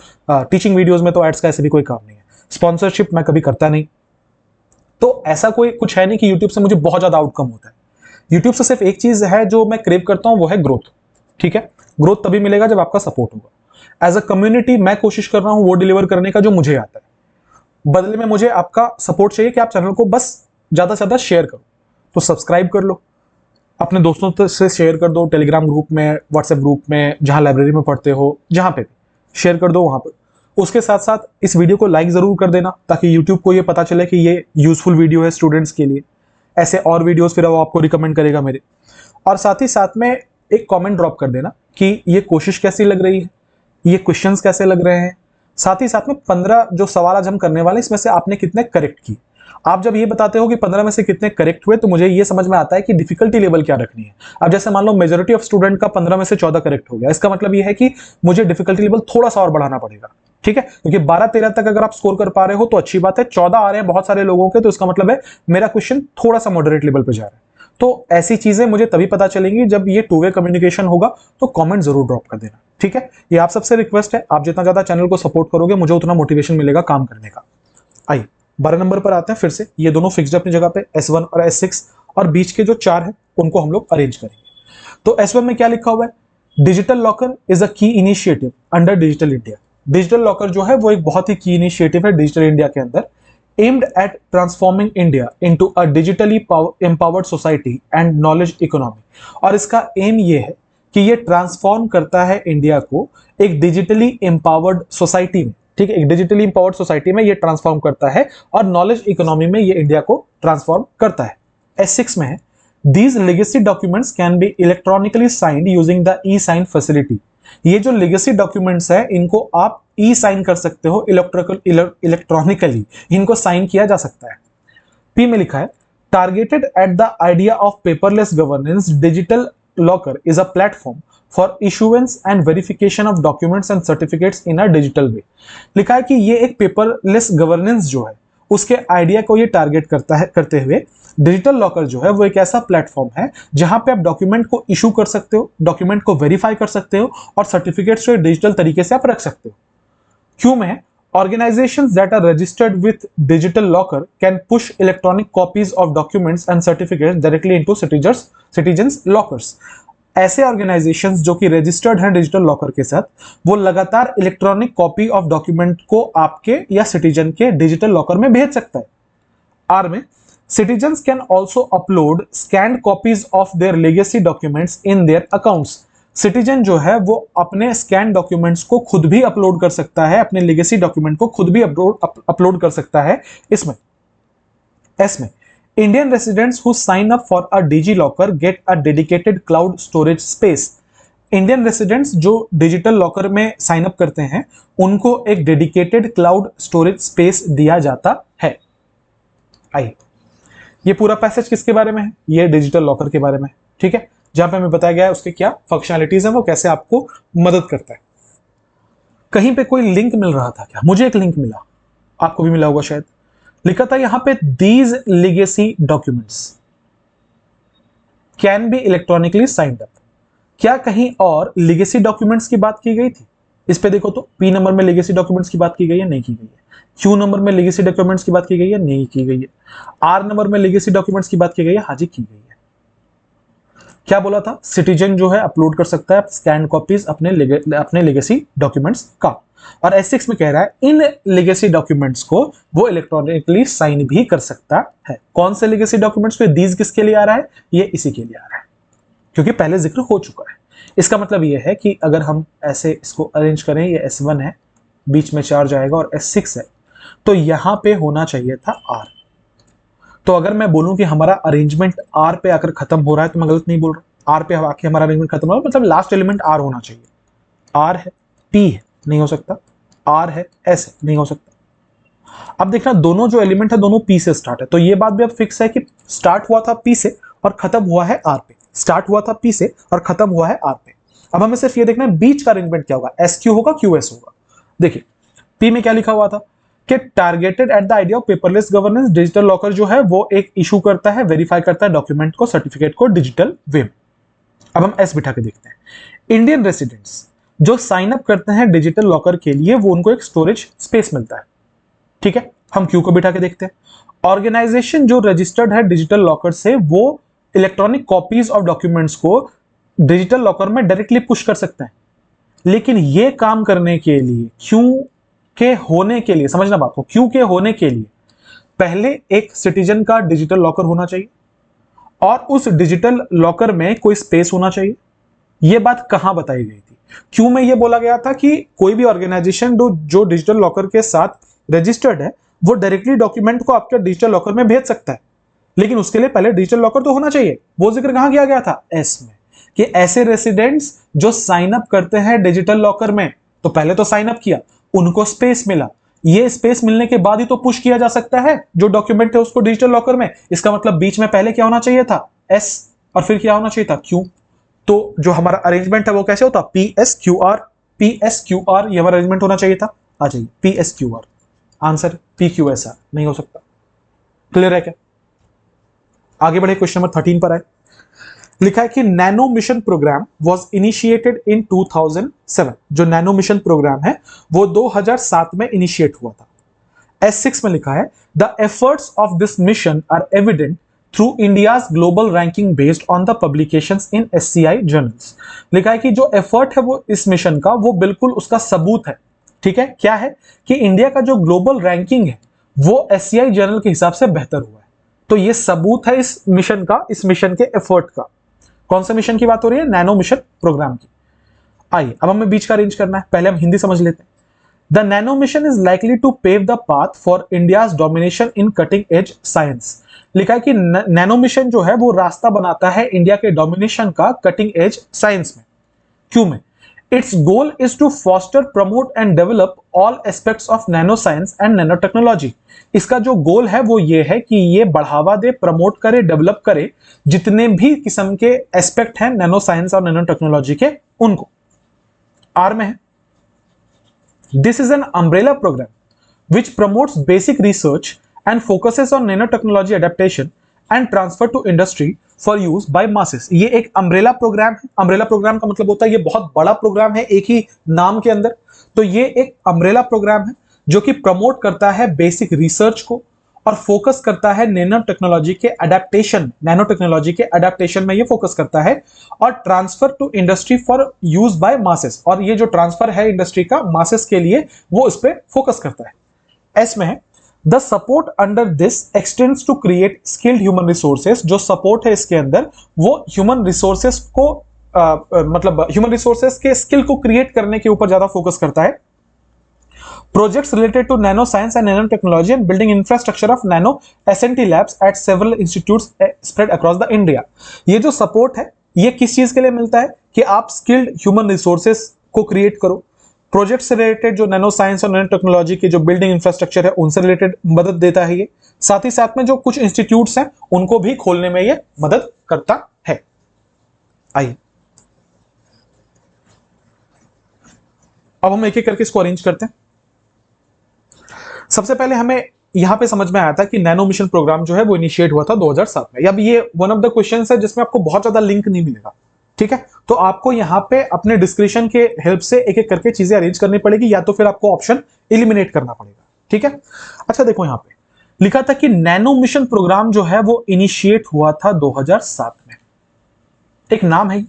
टीचिंग वीडियोस में तो एड्स का ऐसे भी कोई काम नहीं है। स्पॉन्सरशिप मैं कभी करता नहीं, तो ऐसा कोई कुछ है नहीं कि यूट्यूब से मुझे बहुत ज्यादा आउटकम होता है। यूट्यूब से सिर्फ एक चीज है जो मैं क्रेव करता हूं, वो है ग्रोथ, ठीक है। ग्रोथ तभी मिलेगा जब आपका सपोर्ट होगा। एज अ कम्युनिटी मैं कोशिश कर रहा हूं वो डिलीवर करने का जो मुझे आता है। बदले में मुझे आपका सपोर्ट चाहिए कि आप चैनल को बस ज्यादा से ज्यादा शेयर करो। तो सब्सक्राइब कर लो, अपने दोस्तों से शेयर कर दो, टेलीग्राम ग्रुप में, व्हाट्सएप ग्रुप में, जहां लाइब्रेरी में पढ़ते हो, जहां पे भी शेयर कर दो वहां पर। उसके साथ साथ इस वीडियो को लाइक जरूर कर देना, ताकि यूट्यूब को ये पता चले कि ये यूजफुल वीडियो है स्टूडेंट्स के लिए। ऐसे और वीडियोस फिर वो आपको रिकमेंड करेगा मेरे। और साथ ही साथ में एक कमेंट ड्रॉप कर देना कि ये कोशिश कैसी लग रही है, ये क्वेश्चंस कैसे लग रहे हैं। साथ ही साथ में 15 जो सवाल आज हम करने वाले हैं, इसमें से आपने कितने करेक्ट किए। आप जब ये बताते हो कि 15 में से कितने करेक्ट हुए, तो मुझे ये समझ में आता है कि डिफिकल्टी लेवल क्या रखनी है। अब जैसे मान लो मेजोरिटी ऑफ स्टूडेंट का 15 में से 14 करेक्ट हो गया, इसका मतलब ये है कि मुझे डिफिकल्टी लेवल थोड़ा सा और बढ़ाना पड़ेगा, ठीक है। क्योंकि 12-13 तक अगर आप स्कोर कर पा रहे हो तो अच्छी बात है, 14 आ रहे हैं बहुत सारे लोगों के, तो इसका मतलब है मेरा क्वेश्चन थोड़ा सा मॉडरेट लेवल पे जा रहा है। तो ऐसी चीजें मुझे तभी पता चलेंगी जब ये टू वे कम्युनिकेशन होगा। तो कमेंट जरूर ड्रॉप कर देना, ठीक है। ये आप सबसे रिक्वेस्ट है, आप जितना ज्यादा चैनल को सपोर्ट करोगे मुझे उतना मोटिवेशन मिलेगा काम करने का। आइए 12 नंबर पर आते हैं। फिर से ये दोनों फिक्स्ड अपनी जगह पे, S1 और S6, और बीच के जो 4 है उनको हम लोग अरेंज करेंगे। तो S1 में क्या लिखा हुआ है? डिजिटल लॉकर इज अ की initiative under digital India. Digital locker जो है वो एक बहुत ही की इनिशिएटिव है डिजिटल इंडिया के अंदर, aimed at transforming India into a digitally empowered society and knowledge economy. और इसका एम ये है कि ये ट्रांसफॉर्म करता है इंडिया को एक डिजिटली एम्पावर्ड सोसाइटी में, ठीक है। एक डिजिटली एम्पावर्ड सोसाइटी में ये ट्रांसफॉर्म करता है, और नॉलेज इकोनॉमी में ये इंडिया को ट्रांसफॉर्म करता है। S6 में है, These legacy documents can be electronically signed using the e-sign facility। ये जो legacy documents है इनको आप ई साइन कर सकते हो, इलेक्ट्रॉनिकली इनको साइन किया जा सकता है। पी में लिखा है targeted at the idea of paperless governance, digital locker is a platform for issuance and verification of documents and certificates in a digital way. लिखा है कि ये एक पेपरलेस गवर्नेंस जो है उसके आइडिया को ये टारगेट करता है, करते हुए डिजिटल लॉकर जो है वो एक ऐसा प्लेटफॉर्म है जहां पे आप डॉक्यूमेंट को इशू कर सकते हो, डॉक्यूमेंट को वेरीफाई कर सकते हो, और सर्टिफिकेट्स जो डिजिटल तरीके से आप रख सकते हो। क्यों में organizations that are registered with digital locker can push electronic copies of documents and certificates directly into citizens lockers। ऐसे ऑर्गेनाइजेशंस जो कि रजिस्टर्ड हैं डिजिटल लॉकर के साथ, वो लगातार इलेक्ट्रॉनिक कॉपी ऑफ डॉक्यूमेंट को आपके या सिटीजन के डिजिटल लॉकर में भेज सकता है। आर में citizens can also upload scanned copies of their legacy documents in their accounts। Citizen जो है वो अपने स्कैन डॉक्यूमेंट्स को खुद भी अपलोड कर सकता है, अपने लेगेसी डॉक्यूमेंट को खुद भी अपलोड कर सकता है। इसमें एस में Indian residents who sign up for a DigiLocker get a dedicated cloud storage space. Indian residents जो डिजिटल लॉकर में साइन अप करते हैं उनको एक डेडिकेटेड क्लाउड स्टोरेज स्पेस दिया जाता है। आइए ये पूरा पैसेज किसके बारे में है? ये डिजिटल लॉकर के बारे में है, ठीक है, जहां पे हमें बताया गया है उसके क्या फंक्शनैलिटीज हैं, वो कैसे आपको मदद करता है। कहीं पे कोई लिंक मिल रहा था क्या? मुझे एक लिंक मिला, आपको भी मिला होगा शायद। लिखा था यहां पे these legacy documents can be electronically signed up. क्या कहीं और लीगेसी डॉक्यूमेंट्स की बात की गई थी? इस पे देखो तो पी नंबर में लीगेसी डॉक्यूमेंट्स की बात की गई है, नहीं की गई है। क्यू नंबर में लीगेसी डॉक्यूमेंट्स की बात की गई है, नहीं की गई है। आर नंबर में लीगेसी डॉक्यूमेंट्स की बात की गई है, हाजी की गई है। क्या बोला था? सिटीजन जो है अपलोड कर सकता है स्कैन कॉपीज अपने लीगेसी डॉक्यूमेंट्स का। और S6 में कह रहा है इन लीगेसी डॉक्यूमेंट्स को वो इलेक्ट्रॉनिकली साइन भी कर सकता है। कौन से लीगेसी डॉक्यूमेंट्स को? दीज किसके लिए आ रहा है? ये इसी के लिए आ रहा है, क्योंकि पहले जिक्र हो चुका है। इसका मतलब ये है कि अगर हम ऐसे इसको अरेंज करें, ये S1 है, बीच में चार्ज आएगा और S6 है, तो यहां पे होना चाहिए था R। तो अगर मैं बोलूं कि हमारा अरेंजमेंट R पे आकर खत्म हो रहा है, तो मैं गलत नहीं बोल रहा। R पे आके हमारा अरेंजमेंट खत्म हो रहा है, मतलब लास्ट एलिमेंट R होना चाहिए। R है, P है, नहीं हो सकता। R है, S है, नहीं हो सकता। अब देखना दोनों जो एलिमेंट है दोनों P से स्टार्ट है, तो ये बात भी अब फिक्स है कि स्टार्ट हुआ था P से और खत्म हुआ है R पे। स्टार्ट हुआ था P से और खत्म हुआ है R पे। अब हमें सिर्फ ये देखना है बीच का अरेंजमेंट क्या होगा, SQ होगा, QS होगा। देखिए P में क्या लिखा हुआ था कि targeted at the idea of paperless governance, digital locker जो है वो एक इशू करता है, वेरीफाई करता है डॉक्यूमेंट को, सर्टिफिकेट को डिजिटल वे में। अब हम S बिठा के देखते हैं। इंडियन रेसिडेंट्स जो साइन अप करते हैं डिजिटल लॉकर के लिए, वो उनको एक स्टोरेज स्पेस मिलता है, ठीक है। हम क्यू को बिठा के देखते हैं। ऑर्गेनाइजेशन जो रजिस्टर्ड है डिजिटल लॉकर से, वो इलेक्ट्रॉनिक कॉपीज ऑफ डॉक्यूमेंट्स को डिजिटल लॉकर में डायरेक्टली पुश कर सकते हैं। लेकिन ये काम करने के लिए, क्यू के होने के लिए, समझना बात को, क्यू के होने के लिए पहले एक सिटीजन का डिजिटल लॉकर होना चाहिए और उस डिजिटल लॉकर में कोई स्पेस होना चाहिए। यह बात कहां बताई गई थी? क्यों में यह बोला गया था कि कोई भी ऑर्गेनाइजेशन जो डिजिटल लॉकर के साथ रजिस्टर्ड है, वो डायरेक्टली डॉक्यूमेंट को आपके डिजिटल लॉकर में भेज सकता है, लेकिन उसके लिए पहले डिजिटल लॉकर तो होना चाहिए। वो जिक्र कहां किया गया था? एस में, कि ऐसे रेसिडेंट्स जो साइन अप करते हैं डिजिटल लॉकर में, तो पहले तो साइन अप किया, उनको स्पेस मिला, ये स्पेस मिलने के बाद ही तो पुश किया जा सकता है जो डॉक्यूमेंट है उसको डिजिटल लॉकर में। इसका मतलब बीच में पहले क्या होना चाहिए था? एस, और फिर क्या होना चाहिए था? क्यू। तो जो हमारा अरेंजमेंट है वो कैसे होता? PSQR, PSQR ये हमारा अरेंजमेंट होना चाहिए था। आ जाइए, PSQR आंसर, PQSR नहीं हो सकता। क्लियर है क्या? आगे बढ़े, क्वेश्चन नंबर 13 पर आए। लिखा है कि nano mission programme was initiated in 2007। जो नैनो मिशन प्रोग्राम है वो 2007 में इनिशिएट हुआ था। S6 में लिखा है the efforts of this mission are evident through India's global ranking based on the publications in SCI journals. लिखा है कि जो एफर्ट है वो इस मिशन का, वो बिल्कुल उसका सबूत है, ठीक है। क्या है कि इंडिया का जो ग्लोबल रैंकिंग है वो SCI जर्नल के हिसाब से बेहतर हुआ है। तो ये सबूत है इस मिशन का, इस मिशन के एफर्ट का। कौन सा मिशन की बात हो रही है? नैनो मिशन प्रोग्राम की। आइए अब हमें बीच का अरेंज करना है, पहले हम हिंदी समझ लेते हैं। The nano mission is likely to pave the path for India's domination in cutting edge science. लिखा है कि नैनो मिशन जो है वो रास्ता बनाता है इंडिया के डोमिनेशन का कटिंग एज साइंस में। क्यों में? Its goal is to foster, promote and develop all aspects of nano science and nano technology. इसका जो गोल है वो ये है कि ये बढ़ावा दे, प्रमोट करे, डेवलप करे जितने भी किस्म के एस्पेक्ट हैं नैनो साइंस और नैनो टेक्नोलॉजी के, उनको। आर में है this is an umbrella programme which promotes basic research and focuses on nano technology adaptation and transfer to industry for use by masses. ये एक अम्ब्रेला प्रोग्राम है। अम्ब्रेला प्रोग्राम का मतलब होता है ये बहुत बड़ा प्रोग्राम है एक ही नाम के अंदर। तो ये एक अम्ब्रेला प्रोग्राम है जो कि प्रमोट करता है बेसिक रिसर्च को और फोकस करता है नैनो टेक्नोलॉजी के अडेप्टेशन, नैनो टेक्नोलॉजी के अडेप्टेशन में ये फोकस करता है, और transfer to industry for use by masses. और ये जो ट्रांसफर है इंडस्ट्री का मासेस के लिए, वो इस पे फोकस करता है। एस में है the support under this extends to create skilled human resources. जो सपोर्ट है इसके अंदर वो ह्यूमन रिसोर्सेस को मतलब ह्यूमन रिसोर्सेस के स्किल को क्रिएट करने के ऊपर ज्यादा फोकस करता है। Projects related to nano science and nano technology and building infrastructure of nano SNT labs at several institutes spread across the India. ये जो सपोर्ट है ये किस चीज के लिए मिलता है? कि आप स्किल्ड ह्यूमन रिसोर्सेस को क्रिएट करो, प्रोजेक्ट से रिलेटेड जो नैनो साइंस और नैनो टेक्नोलॉजी की जो बिल्डिंग इंफ्रास्ट्रक्चर है उनसे रिलेटेड मदद देता है ये। साथ ही साथ में जो कुछ इंस्टीट्यूट्स हैं उनको भी खोलने में ये मदद करता है। आइए अब हम एक एक करके इसको अरेंज करते हैं। सबसे पहले हमें यहां पे समझ में आया था कि नैनो मिशन प्रोग्राम जो है वो इनिशिएट हुआ था 2007 में। अब ये वन ऑफ द क्वेश्चंस है जिसमें आपको बहुत ज्यादा लिंक नहीं मिलेगा, ठीक है। तो आपको यहां पे अपने डिस्क्रिप्शन के हेल्प से एक एक करके चीजें अरेंज करनी पड़ेगी, या तो फिर आपको ऑप्शन एलिमिनेट करना पड़ेगा, ठीक है। अच्छा देखो यहां पे लिखा था कि नैनो मिशन प्रोग्राम जो है वो इनिशिएट हुआ था 2007 में। एक नाम है।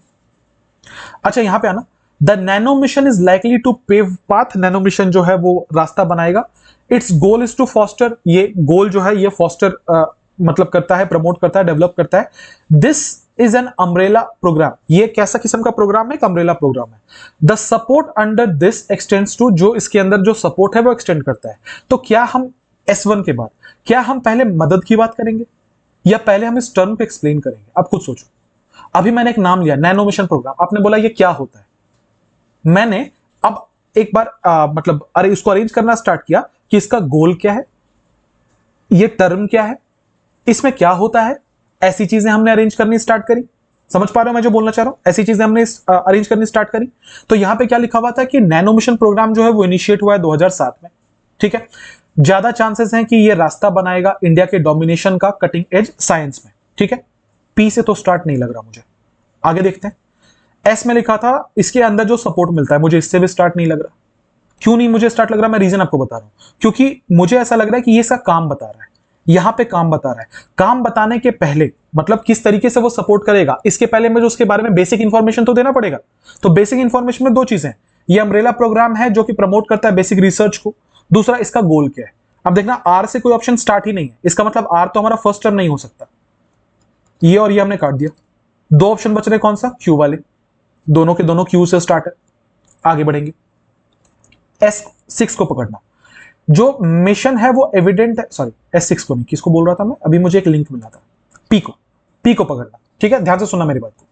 अच्छा यहां पे आना, the nano mission is likely to pave path. Nano mission जो है वो रास्ता बनाएगा। Its goal is to foster, ये गोल जो है ये फॉस्टर मतलब करता है, प्रमोट करता है, डेवलप करता है। This is an umbrella programme. ये कैसा किस्म का प्रोग्राम है? एक अम्ब्रेला प्रोग्राम है। The support under this extends to, जो इसके अंदर जो सपोर्ट है वो एक्सटेंड करता है। तो क्या हम S1 के बाद क्या हम पहले मदद की बात करेंगे या पहले हम इस टर्म को एक्सप्लेन करेंगे? आप खुद सोचो। अभी मैंने एक नाम लिया नैनो मिशन प्रोग्राम, आपने बोला ये क्या होता है। मैंने अब एक बार मतलब अरे इसको अरेंज करना स्टार्ट किया कि इसका गोल क्या है, ये टर्म क्या है, इसमें क्या होता है, ऐसी चीजें हमने अरेंज करनी स्टार्ट करी। समझ पा रहे हो मैं जो बोलना चाह रहा हूं? ऐसी चीजें हमने अरेंज करनी स्टार्ट करी। तो यहां पे क्या लिखा हुआ था कि नैनो मिशन प्रोग्राम जो है वो इनिशिएट हुआ है 2007 में, ठीक है। ज्यादा चांसेस हैं कि ये रास्ता बनाएगा इंडिया के डोमिनेशन का कटिंग एज साइंस में, ठीक है। पी से तो स्टार्ट नहीं लग रहा मुझे, आगे देखते हैं। एस में लिखा था इसके अंदर जो सपोर्ट मिलता है, मुझे इससे भी स्टार्ट नहीं लग रहा। क्यों नहीं मुझे स्टार्ट लग रहा? मैं रीजन आपको बता रहा हूं। क्योंकि मुझे ऐसा लग रहा है कि ये इसका काम बता रहा है, यहां पे काम बता रहा है। काम बताने के पहले मतलब किस तरीके से वो सपोर्ट करेगा, इसके पहले मुझे उसके बारे में बेसिक इंफॉर्मेशन तो देना पड़ेगा। तो बेसिक इंफॉर्मेशन में दो चीजें हैं, ये अम्ब्रेला प्रोग्राम है जो कि प्रमोट करता है बेसिक रिसर्च को, दूसरा इसका गोल क्या है। अब देखना आर से कोई ऑप्शन स्टार्ट ही नहीं है, इसका मतलब आर तो हमारा फर्स्ट टर्म नहीं हो सकता। ये और ये हमने काट दिया। दो ऑप्शन बच रहे, कौन सा? क्यू वाले, दोनों के दोनों क्यू से स्टार्ट है। आगे बढ़ेंगे, S6 को पकड़ना। जो मिशन है वो एविडेंट है, सॉरी S6 को नहीं, किसको बोल रहा था मैं अभी, मुझे एक लिंक मिला था, पी को पकड़ना, ठीक है। ध्यान से सुनना मेरी बात को।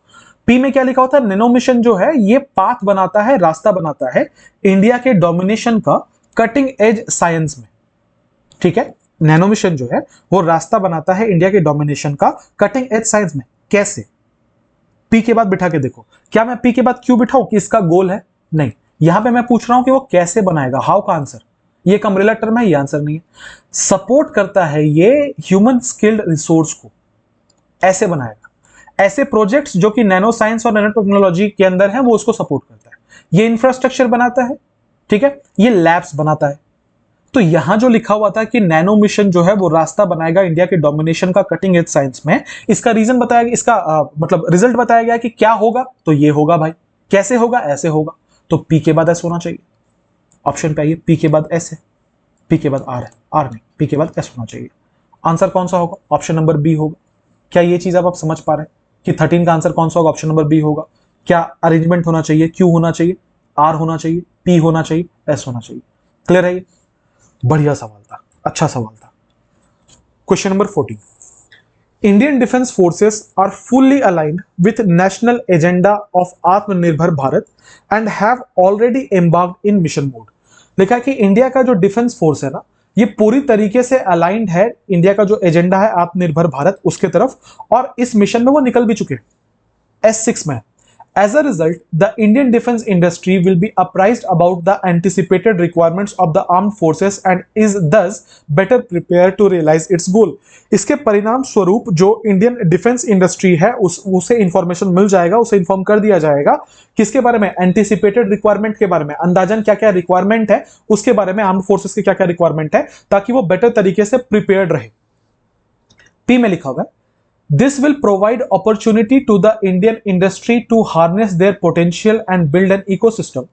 पी में क्या लिखा होता है? नैनो मिशन जो है ये पाथ बनाता है, रास्ता बनाता है इंडिया के डोमिनेशन का कटिंग एज साइंस में, ठीक है। नैनो मिशन जो है वो रास्ता बनाता है इंडिया के डोमिनेशन का कटिंग एज साइंस में। कैसे? पी के बाद बिठा के देखो। क्या मैं पी के बाद क्यों बिठाऊं कि इसका गोल है? नहीं, यहां पे मैं पूछ रहा हूं कि वो कैसे बनाएगा, हाउ का आंसर। ये एक अम्ब्रेला टर्म है, ये आंसर नहीं है। सपोर्ट करता है ये ह्यूमन स्किल्ड रिसोर्स को, ऐसे बनाएगा। ऐसे प्रोजेक्ट्स जो कि नैनो साइंस और नैनो टेक्नोलॉजी के अंदर है वो उसको सपोर्ट करता है। ये इंफ्रास्ट्रक्चर बनाता है, ठीक है, ये लैब्स बनाता है। तो यहां जो लिखा हुआ था कि नैनो मिशन जो है वो रास्ता बनाएगा इंडिया के डोमिनेशन का कटिंग एज साइंस में, इसका रीजन बताया गया, इसका मतलब रिजल्ट बताया गया कि क्या होगा, तो ये होगा भाई। कैसे होगा? ऐसे होगा। तो पी के बाद एस होना चाहिए। ऑप्शन पे आइए, पी के बाद एस है, पी के बाद आर है, आर नहीं, पी के बाद एस होना चाहिए। आंसर कौन सा होगा? ऑप्शन नंबर बी होगा। क्या ये चीज आप समझ पा रहे हैं कि 13 का आंसर कौन सा होगा? ऑप्शन नंबर बी होगा। क्या अरेंजमेंट होना चाहिए? क्यू होना चाहिए, आर होना चाहिए, पी होना चाहिए, एस होना चाहिए। क्लियर है? ये बढ़िया सवाल था, अच्छा सवाल था। Question number 14, Indian defence forces are fully aligned with national agenda of Atmanirbhar Bharat and have already embarked in mission mode. लिखा है कि इंडिया का जो डिफेंस फोर्स है ना, ये पूरी तरीके से अलाइंड है इंडिया का जो एजेंडा है आत्मनिर्भर भारत उसके तरफ, और इस मिशन में वो निकल भी चुके हैं। S6 में as a result the Indian defense industry will be apprised about the anticipated requirements of the armed forces and is thus better prepared to realize its goal। इसके परिणाम स्वरूप जो इंडियन डिफेंस इंडस्ट्री है उसे इंफॉर्मेशन मिल जाएगा, उसे इंफॉर्म कर दिया जाएगा किसके बारे में? एंटिसिपेटेड रिक्वायरमेंट के बारे में। अंदाजन क्या क्या रिक्वायरमेंट है उसके बारे में, आर्म्ड फोर्सेस की क्या क्या रिक्वायरमेंट है, ताकि वो बेटर तरीके से प्रिपेयर्ड रहे। पी में लिखा हुआ है This will provide opportunity to the Indian industry to harness their potential and build an ecosystem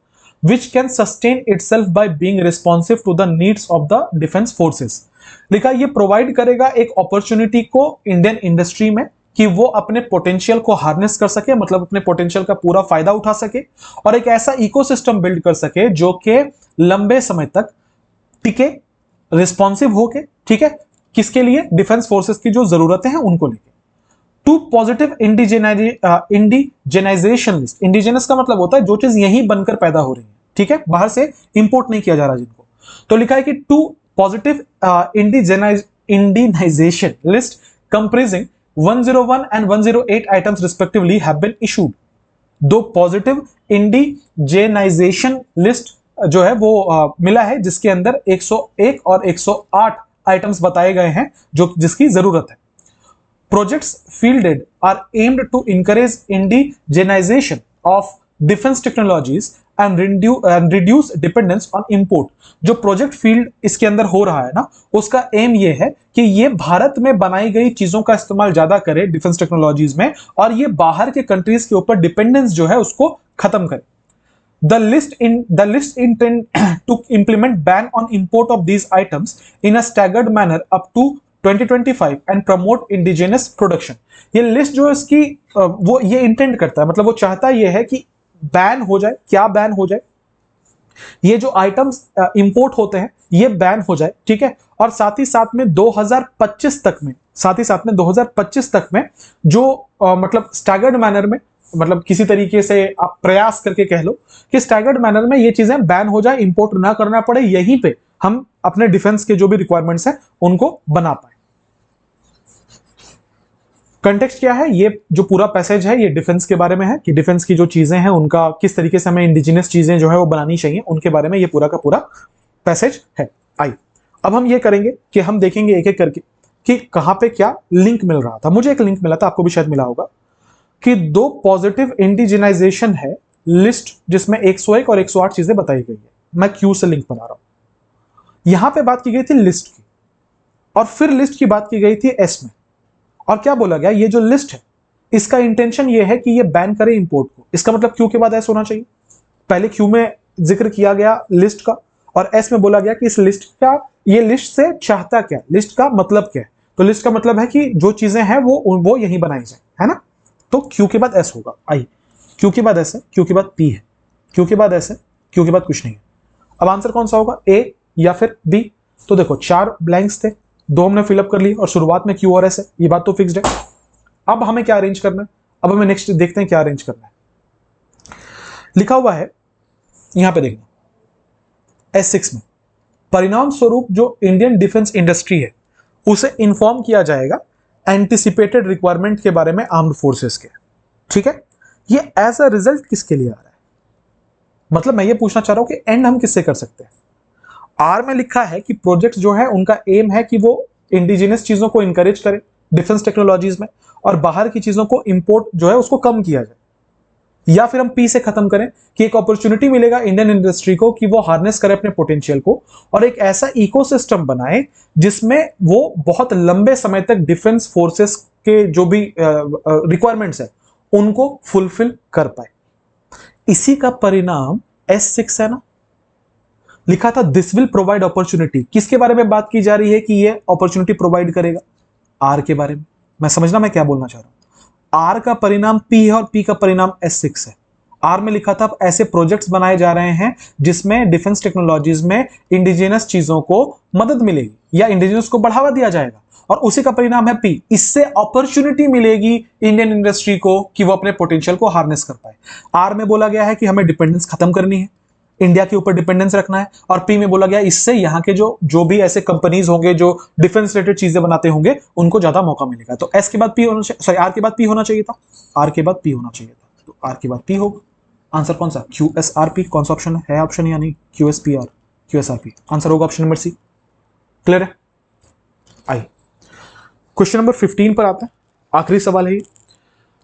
which can sustain itself by being responsive to the needs of the defense forces। लिखा ये प्रोवाइड करेगा एक अपॉर्चुनिटी को इंडियन इंडस्ट्री में कि वो अपने पोटेंशियल को हार्नेस कर सके, मतलब अपने पोटेंशियल का पूरा फायदा उठा सके और एक ऐसा इकोसिस्टम बिल्ड कर सके जो कि लंबे समय तक टिके, रिस्पॉन्सिव होके, ठीक है, किसके लिए? डिफेंस फोर्सेस की जो जरूरतें हैं उनको लेके। Two positive indigenisation list. Indigenous का मतलब होता है जो चीज यहीं बनकर पैदा हो रही है, ठीक है, बाहर से इंपोर्ट नहीं किया जा रहा जिनको। तो लिखा है कि two positive indigenisation list comprising 101 and 108 items respectively have been issued. दो पॉजिटिव इंडिजेनाइजेशन लिस्ट जो है वो मिला है, जिसके अंदर 101 और 108 आइटम्स बताए गए हैं जो जिसकी जरूरत है। Projects fielded are aimed to encourage indigenisation of defence technologies and reduce dependence on import. जो प्रोजेक्ट फील्ड इसके अंदर हो रहा है ना, उसका एम ये है कि ये भारत में बनाई गई चीजों का इस्तेमाल ज्यादा करे डिफेंस टेक्नोलॉजीज में, और ये बाहर के कंट्रीज के ऊपर डिपेंडेंस जो है उसको खत्म करे। The list intend to implement ban on import of these items in a staggered manner up to 2025 and promote indigenous production। ये लिस्ट जो है इसकी वो ये इंटेंड करता है, मतलब वो चाहता ये है कि बैन हो जाए। क्या बैन हो जाए? ये जो आइटम्स इंपोर्ट होते हैं ये बैन हो जाए, ठीक है। और साथ ही साथ में 2025 तक में, साथ ही साथ में 2025 तक में जो मतलब स्टैगर्ड मैनर में, मतलब किसी तरीके से आप प्रयास करके कह लो कि स्टैगर्ड मैनर में ये चीजें बैन हो जाए, इंपोर्ट ना करना पड़े, यहीं पे हम अपने डिफेंस के जो भी रिक्वायरमेंट्स हैं उनको बना पाए। कंटेक्स्ट क्या है? ये जो पूरा पैसेज है ये डिफेंस के बारे में है कि डिफेंस की जो चीजें हैं उनका किस तरीके से हमें इंडिजिनस चीजें जो है वो बनानी चाहिए, उनके बारे में ये पूरा का पूरा पैसेज है। आई अब हम ये करेंगे कि हम देखेंगे एक एक करके कि कहां पे क्या लिंक मिल रहा था। मुझे एक लिंक मिला था, आपको भी शायद मिला होगा, कि दो पॉजिटिव इंडिजिनाइजेशन है लिस्ट जिसमें 101 और 108 चीजें बताई गई है। मैं क्यू से लिंक बना रहा हूं। यहां पे बात की गई थी लिस्ट की, और फिर लिस्ट की बात की गई थी एस में। और क्या बोला गया? ये जो लिस्ट है इसका इंटेंशन ये है कि ये बैन करे इंपोर्ट को। इसका मतलब क्यू के बाद एस होना चाहिए। पहले क्यू में जिक्र किया गया लिस्ट का, और एस में बोला गया कि इस लिस्ट का, ये लिस्ट से चाहता क्या, लिस्ट का मतलब क्या है। तो लिस्ट का मतलब है कि जो चीजें हैं वो यहीं बनाई जाए, है ना। तो क्यू के बाद एस होगा। आई क्यू के बाद एस है, क्यू के बाद पी है, क्यू के बाद एस है, क्यू के बाद कुछ नहीं है। अब आंसर कौन सा होगा, ए या फिर बी? तो देखो 4 ब्लैंक्स थे, 2 हमने फिलअप कर लिए और शुरुआत में क्यू और एस है, ये बात तो फिक्स्ड है। अब हमें क्या अरेंज करना है? अब हमें नेक्स्ट देखते हैं क्या अरेंज करना है। लिखा हुआ है यहां पे देखना S6 में, परिणाम स्वरूप जो इंडियन डिफेंस इंडस्ट्री है उसे इंफॉर्म किया जाएगा एंटिसिपेटेड रिक्वायरमेंट के बारे में आर्म्ड फोर्सेस के, ठीक है। ये एज अ रिजल्ट किसके लिए आ रहा है? मतलब मैं ये पूछना चाह रहा हूं कि एंड हम किससे कर सकते हैं। आर में लिखा है कि प्रोजेक्ट्स जो है उनका एम है कि वो इंडिजिनस चीजों को इंकरेज करे डिफेंस टेक्नोलॉजीज में, और बाहर की चीजों को इंपोर्ट जो है उसको कम किया जाए। या फिर हम पी से खत्म करें कि एक अपॉर्चुनिटी मिलेगा इंडियन इंडस्ट्री को कि वो हार्नेस करे अपने पोटेंशियल को, और एक ऐसा इकोसिस्टम बनाए जिसमें वो बहुत लंबे समय तक डिफेंस फोर्सेस के जो भी रिक्वायरमेंट्स है उनको फुलफिल कर पाए। इसी का परिणाम S6 है ना। लिखा था दिस विल प्रोवाइड अपॉर्चुनिटी। किसके बारे में बात की जा रही है कि ये अपॉर्चुनिटी प्रोवाइड करेगा? आर के बारे में। मैं समझना मैं क्या बोलना चाह रहा हूं। आर का परिणाम पी है और पी का परिणाम S6 है। आर में लिखा था ऐसे प्रोजेक्ट्स बनाए जा रहे हैं जिसमें डिफेंस टेक्नोलॉजीज में इंडिजिनस चीजों को मदद मिलेगी या इंडिजिनस को बढ़ावा दिया जाएगा, और उसी का परिणाम है पी। इससे अपॉर्चुनिटी मिलेगी इंडियन इंडस्ट्री को कि वो अपने पोटेंशियल को हार्नेस कर पाए। आर में बोला गया है कि हमें डिपेंडेंस खत्म करनी है, इंडिया के ऊपर डिपेंडेंस रखना है, और पी में बोला गया इससे यहाँ के जो भी ऐसे कंपनीज होंगे जो डिफेंस रिलेटेड चीजें बनाते होंगे उनको ज्यादा मौका मिलेगा। तो एस के बाद पी होना चाहिए, सॉरी आर के बाद पी होना चाहिए था, आर के बाद पी होना चाहिए था, तो आर के बाद पी होगा। आंसर कौन सा? Q S R P. कौन सा ऑप्शन है ऑप्शन या नहीं? Q S P R, Q S R P. Answer होगा ऑप्शन नंबर सी। क्लियर है? आई क्वेश्चन नंबर 15 पर आते हैं, आखिरी सवाल है।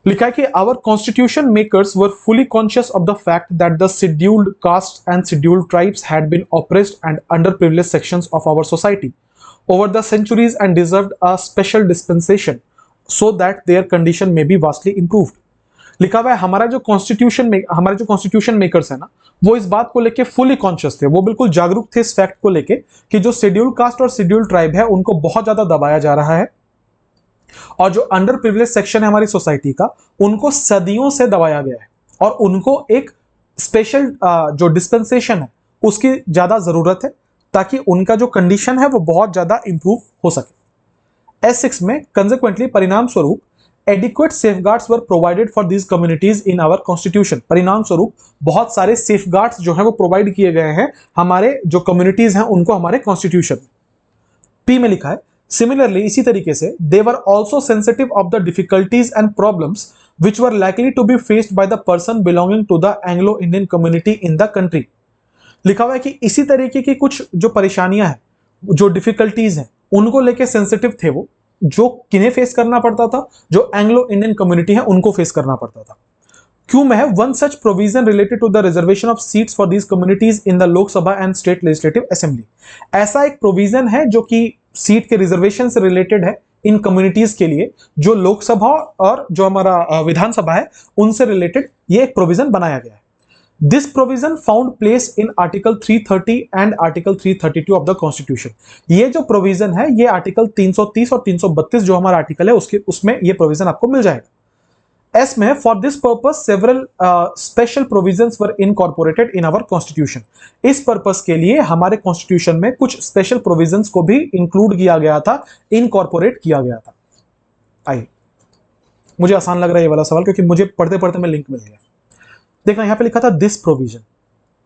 लिखा है कि our constitution makers were fully conscious of the fact that the scheduled caste and scheduled tribes had been oppressed and underprivileged sections of our society over the centuries and deserved a special dispensation so that their condition may be vastly improved. लिखा हुआ है हमारे जो कॉन्स्टिट्यूशन मेकर्स है ना, वो इस बात को लेके फुली कॉन्शियस थे, वो बिल्कुल जागरूक थे इस फैक्ट को लेके कि जो शेड्यूल्ड कास्ट और शेड्यूल्ड ट्राइब है उनको बहुत ज्यादा दबाया जा रहा है, और जो अंडर प्रिविलेज सेक्शन है हमारी सोसाइटी का उनको सदियों से दबाया गया है, और उनको एक स्पेशल जो डिस्पेंसेशन है उसकी ज्यादा जरूरत है ताकि उनका जो कंडीशन है वो बहुत ज्यादा इंप्रूव हो सके। S6 में कंसेक्वेंटली परिणाम स्वरूप adequate safeguards were provided for these communities in our constitution. परिणाम स्वरूप बहुत सारे सेफगार्ड्स जो है वो प्रोवाइड किए गए हैं हमारे जो कम्युनिटीज हैं उनको हमारे कॉन्स्टिट्यूशन। पी में लिखा है सिमिलरली, इसी तरीके से they were also sensitive of the difficulties and problems which were likely to be faced by the person belonging to the Anglo Indian community in the country. लिखा हुआ है कि इसी तरीके की कुछ जो परेशानियां हैं, जो डिफिकल्टीज हैं, उनको लेके सेंसिटिव थे वो, जो किन्हें फेस करना पड़ता था, जो एंग्लो इंडियन कम्युनिटी है उनको फेस करना पड़ता था। क्यों में है one such provision related to the reservation of seats for these communities in the Lok Sabha and state legislative assembly. ऐसा एक प्रोविजन है जो कि सीट के रिजर्वेशन से रिलेटेड है इन कम्युनिटीज के लिए, जो लोकसभा और जो हमारा विधानसभा है उनसे रिलेटेड ये एक प्रोविजन बनाया गया है। This provision found place in article 330 and article 332 of the constitution. ये जो प्रोविजन है ये आर्टिकल 330 और 332 जो हमारा आर्टिकल है उसमें ये प्रोविजन आपको मिल जाएगा। एस में for this purpose several special provisions were incorporated in our constitution. इस पर्पस के लिए हमारे कॉन्स्टिट्यूशन में कुछ स्पेशल प्रोविजंस को भी इंक्लूड किया गया था, इनकॉर्पोरेट किया गया था। आइए, मुझे आसान लग रहा है ये वाला सवाल क्योंकि मुझे पढ़ते पढ़ते में लिंक मिल गया। देखना यहां पे लिखा था दिस प्रोविजन,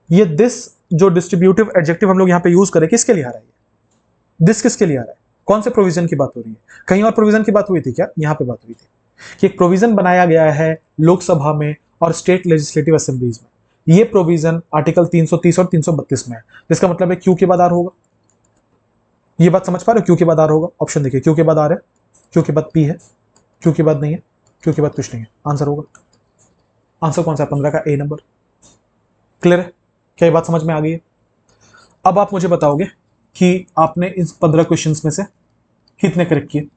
ये दिस जो डिस्ट्रीब्यूटिव एडजेक्टिव हम लोग यहां पे यूज करें किसके लिए आ रहा है? दिस किसके लिए आ रहा है? कौन से प्रोविजन की बात हो रही है? कहीं और प्रोविजन की बात हुई थी क्या? यहां पे बात हुई थी कि एक प्रोविजन बनाया गया है लोकसभा में और स्टेट लेजिस्लेटिव असेंबलीज में। ये प्रोविजन आर्टिकल 330 और 332 में है, जिसका मतलब है क्यू के बाद आर होगा। ये बात समझ पा रहे हो? क्यू के बाद आर होगा। ऑप्शन देखिए, क्यू के बाद आर है, क्यू के बाद पी है, क्यू के बाद नहीं है, क्यू के बाद कुछ नहीं है। आंसर होगा, आंसर कौन सा है? 15 का ए नंबर। क्लियर है? क्या ये बात समझ में आ गई है? अब आप मुझे बताओगे कि आपने इस 15 क्वेश्चंस में से कितने करेक्ट किए।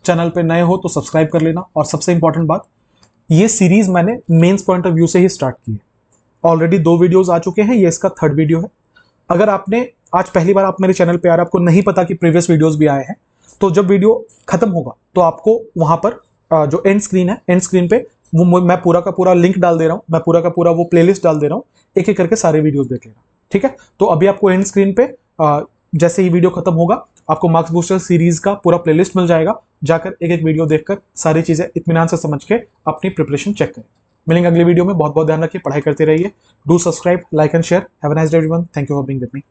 चैनल पे नए हो तो सब्सक्राइब कर लेना, और सबसे इंपॉर्टेंट बात, ये सीरीज मैंने मेंस पॉइंट ऑफ व्यू से ही स्टार्ट की है। ऑलरेडी 2 वीडियोस आ चुके हैं, ये इसका 3rd वीडियो है। अगर आपने आज पहली बार आप मेरे चैनल पे आ रहे हैं, आपको नहीं पता कि प्रीवियस वीडियोस भी आए हैं, तो जब वीडियो खत्म होगा तो आपको वहां पर जो एंड स्क्रीन है, एंड स्क्रीन पे वो मैं पूरा का पूरा लिंक डाल दे रहा हूं, मैं पूरा का पूरा वो प्लेलिस्ट डाल दे रहा हूं, एक एक करके सारे वीडियोस देख लेना, ठीक है? तो अभी आपको एंड स्क्रीन पे जैसे ही वीडियो खत्म होगा आपको मार्क्स बूस्टर सीरीज का पूरा प्लेलिस्ट मिल जाएगा। जाकर एक एक वीडियो देखकर सारी चीजें इत्मीनान से समझ के अपनी प्रिपरेशन चेक करें। मिलेंगे अगले वीडियो में। बहुत बहुत ध्यान रखिए, पढ़ाई करते रहिए। Do subscribe, like and share. Have a nice day everyone. Thank you for being with me.